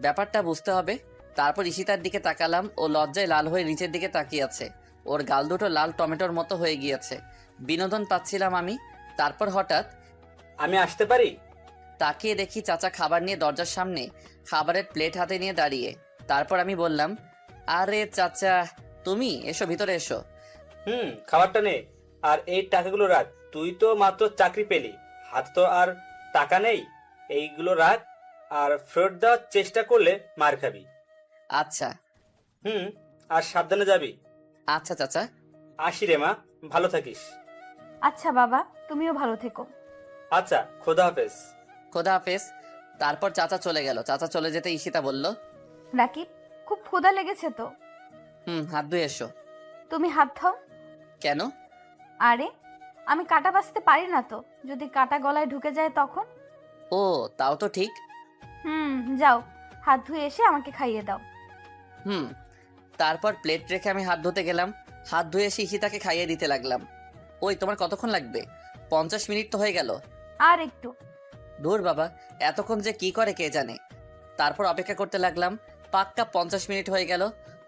ব্যাপারটা বুঝতে হবে। তারপর ঈশিতার দিকে তাকালাম। ও লজ্জায় লাল হয়ে নিচের দিকে তাকিয়ে আছে। ওর গাল দুটো লাল টমেটোর মতো হয়ে গিয়েছে। বিনোদন পাচ্ছিলাম আমি। তারপর হঠাৎ আমি আসতে পারি? তাকিয়ে দেখি চাচা খাবার নিয়ে দরজার সামনে খাবারের প্লেট হাতে নিয়ে দাঁড়িয়ে। তারপর আমি বললাম, আরে চাচা, তুমি এসো, ভিতরে এসো। খাবারটা নে, আর এই টাকাগুলো রাখ। তুই তো মাত্র চাকরি পেলি, হাত তো আর টাকা নেই। এইগুলো রাখ, আর ফেরত দেওয়ার চেষ্টা করলে মার খাবি। আচ্ছা। আর সাবধানে যাবি। আচ্ছা চাচা। আসি রে মা, ভালো থাকিস। আচ্ছা বাবা, তুমিও ভালো থেকো। আচ্ছা, খোদা হাফেজ। খোদা হাফেজ। তারপর চাচা চলে গেল। চাচা চলে যেতে ঈশিতা বলল, রাকিব, খুব ক্ষুধা লেগেছে তো। হাত ধুয়ে এসো। তুমি হাত খাও। কেন? আরে, আমি কাটা বাছতে পারি না তো, যদি কাটা গলায় ঢুকে যায় তখন। ও, তাও তো ঠিক। যাও, হাত ধুয়ে এসে আমাকে খাইয়ে দাও। তারপর প্লেট রেখে আমি হাত ধুতে গেলাম। হাত ধুয়ে এসে ঈশিতাকে খাইয়ে দিতে লাগলাম। ওই, তোমার কতক্ষণ লাগবে? 50 মিনিট তো হয়ে গেল। আর একটু। ধুর বাবা, এতক্ষণ যে কি করে কে জানে। তারপর অপেক্ষা করতে লাগলাম। পাক্কা 50 মিনিট হয়ে গেল,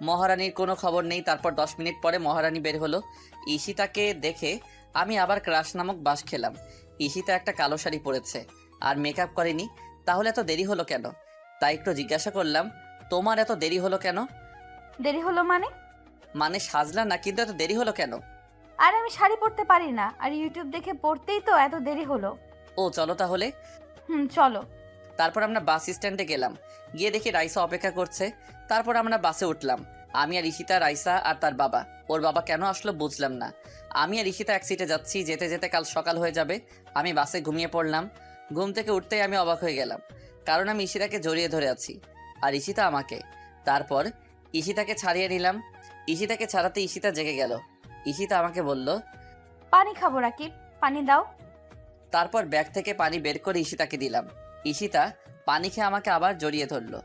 মহারানীর কোনো খবর নেই। তারপর 10 মিনিট পরে মহারানী বের হলো। ঈশিতাকে দেখে আমি আবার ক্রাশ নামক বাস খেলাম। ঈশিতা একটা কালো শাড়ি পরেছে আর মেকআপ করেনি। তাহলে এত দেরি হলো কেন? তাই একটু জিজ্ঞাসা করলাম, তোমার এত দেরি হলো কেন? দেরি হলো মানে? মানে সাজলা না, কিন্তু এত দেরি হলো কেন? আর আমি শাড়ি পরতে পারি না, আর ইউটিউব দেখে পড়তেই তো এত দেরি হলো। ও চলো তাহলে। চলো। তারপর আমরা বাস স্ট্যান্ডে গেলাম। গিয়ে দেখি রাইসা অপেক্ষা করছে। তারপর আমরা বাসে উঠলাম। আমি আর ঈশিতা, রাইসা আর তার বাবা। ওর বাবা কেন আসলো বুঝলাম না। আমি আর ঈশিতা এক সিটে যাচ্ছি। যেতে যেতে কাল সকাল হয়ে যাবে। আমি বাসে ঘুমিয়ে পড়লাম। ঘুম থেকে উঠতেই আমি অবাক হয়ে গেলাম, কারণ আমি ঈশিতাকে জড়িয়ে ধরে আছি আর ঈশিতা আমাকে। তারপর ঈশিতাকে ছাড়িয়ে নিলাম। ঈশিতাকে ছাড়াতে ঈশিতা জেগে গেল। ঈশিতা আমাকে বলল, পানি খাবো রাকিব, পানি দাও। তারপর ব্যাগ থেকে পানি বের করে ঈশিতাকে দিলাম। ঈশিতা পানি খেয়ে আমাকে আবার জড়িয়ে ধরলো।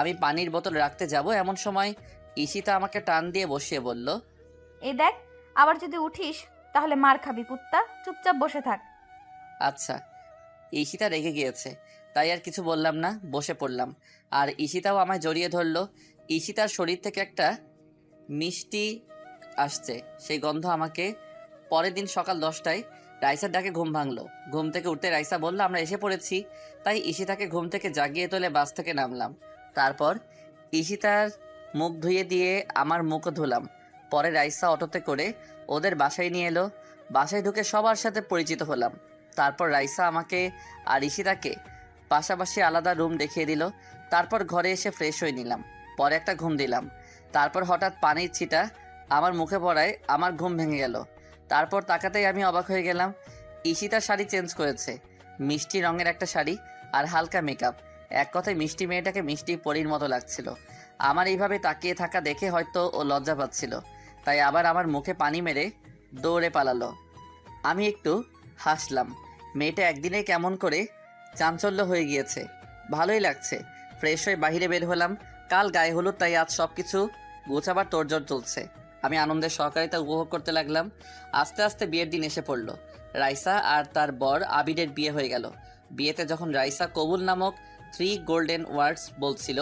আমি পানির বোতল রাখতে যাব এমন সময় ঈশিতা আমাকে টান দিয়ে বসিয়ে বলল, এই দেখ, আবার যদি উঠিস তাহলে মার খাবি কুত্তা, চুপচাপ বসে থাক। আচ্ছা। ঈশিতা রেগে গিয়েছে, তাই আর কিছু বললাম না, বসে পড়লাম। আর ঈশিতাও আমায় জড়িয়ে ধরলো। ঈশিতার শরীর থেকে একটা মিষ্টি আসছে, সেই গন্ধ আমাকে। পরের দিন সকাল 10টায় রাইসার ডাকে ঘুম ভাঙলো। ঘুম থেকে উঠতে রাইসা বলল, আমরা এসে পড়েছি। তাই ঈশিতাকে ঘুম থেকে জাগিয়ে তোলে বাস থেকে নামলাম। তারপর ঈশিতার মুখ ধুয়ে দিয়ে আমার মুখও ধুলাম। পরে রাইসা অটোতে করে ওদের বাসায় নিয়ে এলো। বাসায় ঢুকে সবার সাথে পরিচিত হলাম। তারপর রাইসা আমাকে আর ঈশিতাকে পাশাপাশি আলাদা রুম দেখিয়ে দিল। তারপর ঘরে এসে ফ্রেশ হয়ে নিলাম। পরে একটা ঘুম দিলাম। তারপর হঠাৎ পানির ছিটা আমার মুখে পড়ায় আমার ঘুম ভেঙে গেল। তারপর তাকাতেই আমি অবাক হয়ে গেলাম। ঈশিতার শাড়ি চেঞ্জ করেছে, মিষ্টি রঙের একটা শাড়ি আর হালকা মেকআপ। এক কথায় মিষ্টি মেয়েটাকে মিষ্টি পরীর মতো লাগছিল। আমার এইভাবে তাকিয়ে থাকা দেখে হয়তো ও লজ্জা পাচ্ছিল, তাই আবার আমার মুখে পানি মেরে দৌড়ে পালালো। আমি একটু হাসলাম। মেয়েটা একদিনে কেমন করে চাঞ্চল্য হয়ে গিয়েছে, ভালোই লাগছে। ফ্রেশ হয়ে বাইরে বের হলাম। কাল গায়ে হলুদ, তাই আজ সব কিছু গোছাবার তোড়জোড় চলছে। আমি আনন্দের সহকারিতা উপভোগ করতে লাগলাম। আস্তে আস্তে বিয়ের দিন এসে পড়ল। রাইসা আর তার বর আবিরের বিয়ে হয়ে গেল। বিয়েতে যখন রাইসা কবুল নামক 3 গোল্ডেন ওয়ার্ডস বলছিল,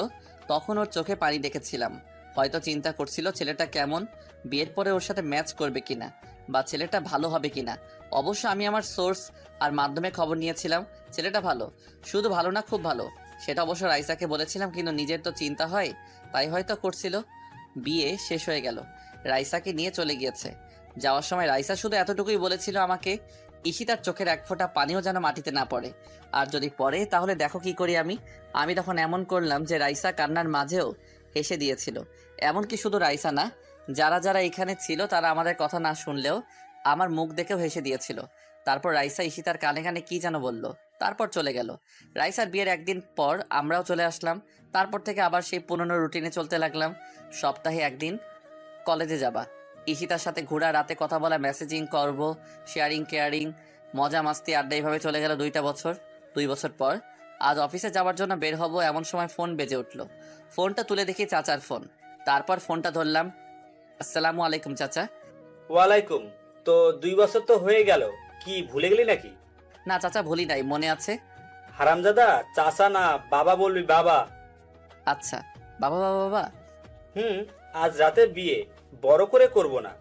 তখন ওর চোখে পানি দেখেছিলাম। হয়তো চিন্তা করছিল ছেলেটা কেমন, বিয়ের পরে ওর সাথে ম্যাচ করবে কিনা, বা ছেলেটা ভালো হবে কিনা। অবশ্য আমি আমার সোর্স আর মাধ্যমে খবর নিয়েছিলাম ছেলেটা ভালো, শুধু ভালো না খুব ভালো। সেটা অবশ্য রাইসাকে বলেছিলাম, কিন্তু নিজের তো চিন্তা হয়, তাই হয়তো করছিল। বিয়ে শেষ হয়ে গেল, রাইসাকে নিয়ে চলে গিয়েছে। যাওয়ার সময় রাইসা শুধু এতটুকুই বলেছিল আমাকে, ঈশিতার চোখের এক ফোঁটা পানিও যেন মাটিতে না পড়ে, আর যদি পড়ে তাহলে দেখো কি করি আমি তখন এমন করলাম যে রাইসা কান্নার মাঝেও হেসে দিয়েছিল। এমনকি শুধু রাইসা না, যারা যারা এখানে ছিল তারা আমাদের কথা না শুনলেও আমার মুখ দেখেও হেসে দিয়েছিল। তারপর রাইসা ঈশিতার কানে কানে কি যেন বলল, তারপর চলে গেল। রাইসার বিয়ের একদিন পর আমরাও চলে আসলাম। তারপর থেকে আবার সেই পুরনো রুটিনে চলতে লাগলাম। সপ্তাহে একদিন কলেজে যাবা, ঈশিতার সাথে ঘোরা, রাতে কথা বলা, মেসেজিং করব, শেয়ারিং কেয়ারিং, মজা মাস্তি আড্ডা, এইভাবে চলে গেল 2টা বছর। 2 বছর পর আজ অফিসে যাওয়ার জন্য বের হব, এমন সময় ফোন বেজে উঠল। ফোনটা তুলে দেখি চাচার ফোন। তারপর ফোনটা ধরলাম। আসসালামু আলাইকুম চাচা। ওয়ালাইকুম। তো 2 বছর তো হয়ে গেল, কি ভুলে গেলি নাকি? না চাচা, ভুলি নাই, মনে আছে। হারামজাদা, চাচা না বাবা বলবি, বাবা। আচ্ছা, বাবা বাবা বাবা। আজ রাতে বিয়ে বড় করে করব না,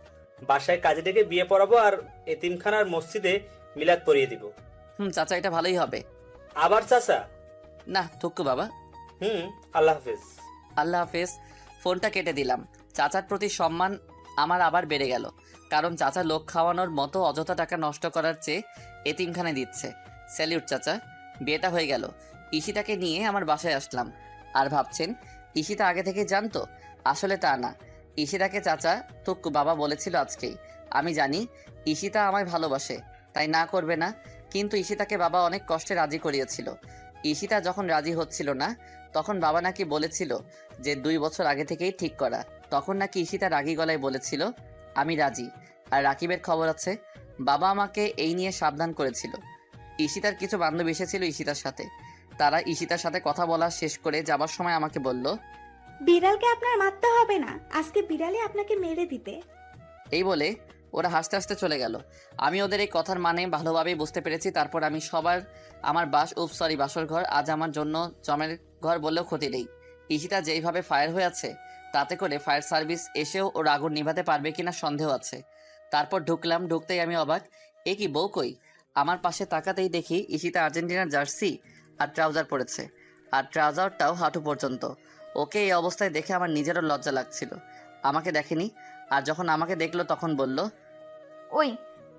বাসায় কাজে ডেকে বিয়ে পড়াবো আর এতিমখানার মসজিদে মিলাদ পড়িয়ে দিব। চাচা, এটা ভালোই হবে। আবার চাচা? না থুক্কু বাবা। আল্লাহ হাফেজ। আল্লাহ হাফেজ। ফোনটা কেটে দিলাম। চাচার প্রতি সম্মান আমার আবার বেড়ে গেল, কারণ চাচা লোক খাওয়ানোর মতো অযথা টাকা নষ্ট করার চেয়ে এতিমখানে দিচ্ছে। স্যালিউট চাচা। বিয়েটা হয়ে গেল। ঈশিতাকে নিয়ে আমার বাসায় আসলাম। আর ভাবছেন ঈশিতা আগে থেকে জানতো? আসলে তা না, ঈশিতাকে চাচা তুক্কু বাবা বলেছিল আজকেই। আমি জানি ঈশিতা আমায় ভালোবাসে, তাই না করবে না। কিন্তু ঈশিতাকে বাবা অনেক কষ্টে রাজি করিয়েছিল। ঈশিতা যখন রাজি হচ্ছিল না, তখন বাবা নাকি বলেছিল যে 2 বছর আগে থেকেই ঠিক করা। তখন নাকি ঈশিতা রাগী গলায় বলেছিল আমি রাজি, আর রাকিবের খবর আছে। বাবা আমাকে এই নিয়ে সাবধান করেছিল। ঈশিতার কিছু বান্ধবী এসেছিল ঈশিতার সাথে। তারা ঈশিতার সাথে কথা বলা শেষ করে যাবার সময় আমাকে বলল, বিড়ালকে আপনার মারতে হবে না, আজকে বিড়ালে আপনাকে মেরে দিবে। এই বলে ওরা হাসতে হাসতে চলে গেল। আমি ওদের এই কথার মানে ভালোভাবেই বুঝতে পেরেছি। তারপর আমি আমার বাসর ঘর আজ আমার জন্য জমের ঘর বললেও ক্ষতি নেই। ঈশিতা যেইভাবে ফায়ার হয়ে আছে, তাতে করে ফায়ার সার্ভিস এসেও ওর আগুন নিভাতে পারবে কিনা সন্দেহ আছে। তারপর ঢুকলাম, ঢুকতেই আমি অবাক, এ কি বউ কই? আমার পাশে তাকাতেই দেখি ঈশিতা আর্জেন্টিনার জার্সি আর ট্রাউজার পরেছে, আর ট্রাউজারটাও হাঁটু পর্যন্ত। ওকে এই অবস্থায় দেখে আমার নিজেরও লজ্জা লাগছিল। আমাকে দেখেনি, আর যখন আমাকে দেখলো তখন বলল, ওই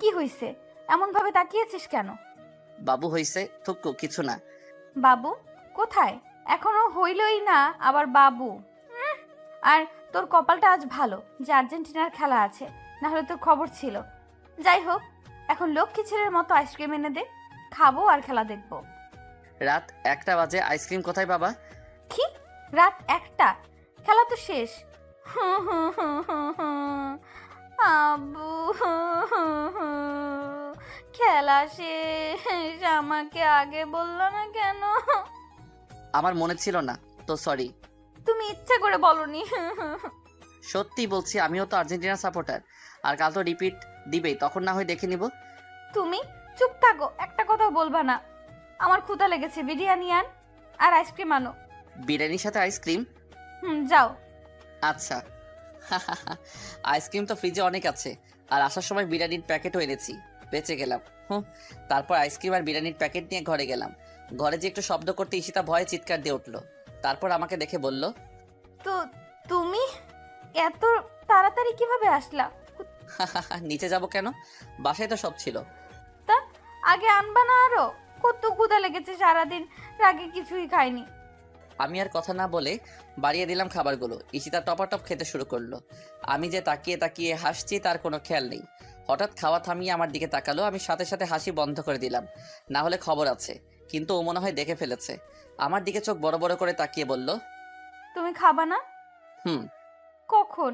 কি হইছে, এমন ভাবে তাকিয়েছিস কেন? বাবু হইছে থুক্কু, কিছু না। বাবু কোথায়? এখনো হইলই না আবার বাবু। আর তোর কপালটা আজ ভালো যে আর্জেন্টিনার খেলা আছে, না হলে তোর খবর ছিল। যাই হোক, এখন লক্ষ্মী ছেলের মতো আইসক্রিম এনে দে, খাবো আর খেলা দেখবো। রাত 1টা বাজে, আইসক্রিম কোথায় বাবা? কি রাত 1টা? খেলা তো শেষ। আব্বু, খেলা শেষ, আমাকে আগে বললো না কেন? আমার মনে ছিল না তো, সরি। তুমি ইচ্ছা করে বলনি। সত্যি বলছি, আমিও তো আর্জেন্টিনা সাপোর্টার। আর কাল তো রিপিট দিবেই, তখন না হয় দেখে নিব। তুমি চুপ থাকো, একটা কথাও বলবা না। আমার ক্ষুধা লেগেছে, বিরিয়ানি আন আর আইসক্রিম আনো। বিরিয়ানির সাথে আইসক্রিম? যাও। আচ্ছা। আইসক্রিম তো ফ্রিজে অনেক আছে, আর আসার সময় বিরিয়ানির প্যাকেটও এনেছি, বেঁচে গেলাম। তারপর আইসক্রিম আর বিরিয়ানির প্যাকেট নিয়ে ঘরে গেলাম। ঘরে যে একটু শব্দ করতে ঈশিতা ভয়ে চিৎকার দিয়ে উঠলো। তারপর আমাকে দেখে বলল, তো তুমি এত তাড়াতাড়ি কিভাবে আসলা? নিচে যাব কেন? বাসায় তো সব ছিল। তা আগে আনবা না? আরো কত ক্ষুধা লেগেছে, সারাদিন রাগে কিছুই খাইনি। আমি আর কথা না বলে বাড়িয়ে দিলাম খাবারগুলো। ঈশিতা টপাটপ খেতে শুরু করলো। আমি যে তাকিয়ে তাকিয়ে হাসছি তার কোনো খেয়াল নেই। হঠাৎ খাওয়া থামিয়ে আমার দিকে তাকালো। আমি সাথে সাথে হাসি বন্ধ করে দিলাম, না হলে খবর আছে। কিন্তু ও মনে হয় দেখে ফেলেছে। আমার দিকে চোখ বড় বড় করে তাকিয়ে বলল, তুমি খাবা না? হুম। কখন?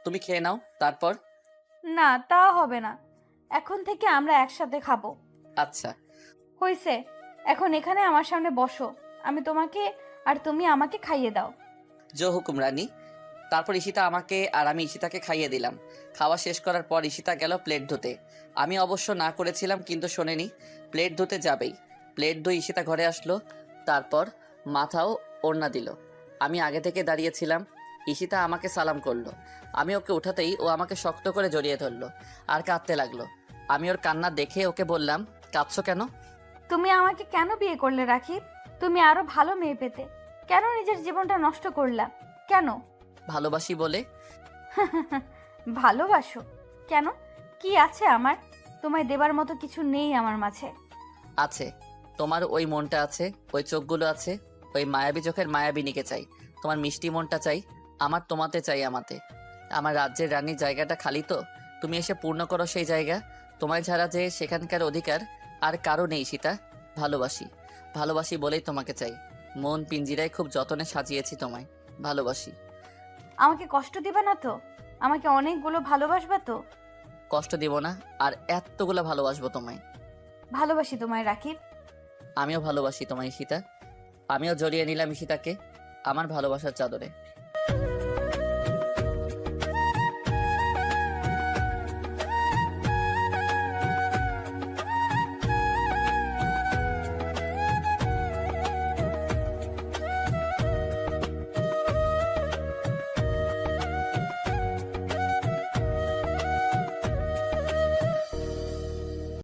তুমি খেয়ে নাও তারপর। না, তা হবে না, এখন থেকে আমরা একসাথে খাবো। আচ্ছা। হইছে, এখন এখানে আমার সামনে বসো, আমি তোমাকে আর তুমি আমাকে খাইয়ে দাও। জো হুকুম রানী। তারপর ঈশিতা আমাকে আর আমি ঈশিতাকে খাইয়ে দিলাম। খাওয়া শেষ করার পর ঈশিতা গেল প্লেট ধুতে। আমি অবশ্য না করেছিলাম, কিন্তু শোনেনি, প্লেট ধুতে যাবেই। প্লেট ধুয়ে ঈশিতা ঘরে আসলো, তারপর মাথাও ওড়না দিল। আমি আগে থেকে দাঁড়িয়েছিলাম। ঈশিতা আমাকে সালাম করলো। আমি ওকে উঠাতেই ও আমাকে শক্ত করে জড়িয়ে ধরলো আর কাঁদতে লাগলো। আমি ওর কান্না দেখে ওকে বললাম, কাঁদছো কেন? তুমি আমাকে কেন বিয়ে করলে রাকিব? তুমি আরো ভালো মেয়ে পেতে, কেন নিজের জীবনটা নষ্ট করলা? কেন? ভালোবাসি বলে। ভালোবাসো কেন? কি আছে আমার? তোমায় দেবার মতো কিছু নেই আমার মাঝে। আছে, তোমার ওই মনটা আছে, ওই চোখগুলো আছে, ওই মায়াবী চোখের মায়াবিনীকে চাই। তোমার মিষ্টি মনটা চাই, আমার তোমাতে চাই। আমার রাজ্যের রানীর জায়গাটা খালি তো, তুমি এসে পূর্ণ করো সেই জায়গা। তোমায় ছাড়া যে সেখানকার অধিকার আর কারো নেই সীতা। ভালোবাসি, ভালোবাসি বলেই তোমাকে চাই। মন পিঞ্জিরায় খুব যতনে সাজিয়েছি তোমায়। ভালোবাসি। আমাকে কষ্ট দিবে না তো? আমাকে অনেকগুলো ভালোবাসবা তো? কষ্ট দিব না, আর এতগুলো ভালোবাসবো তোমায়। ভালোবাসি তোমায় রাকিব। আমিও ভালোবাসি তোমায় ঈশিতা। আমিও জড়িয়ে নিলাম ঈশিতাকে আমার ভালোবাসার চাদরে।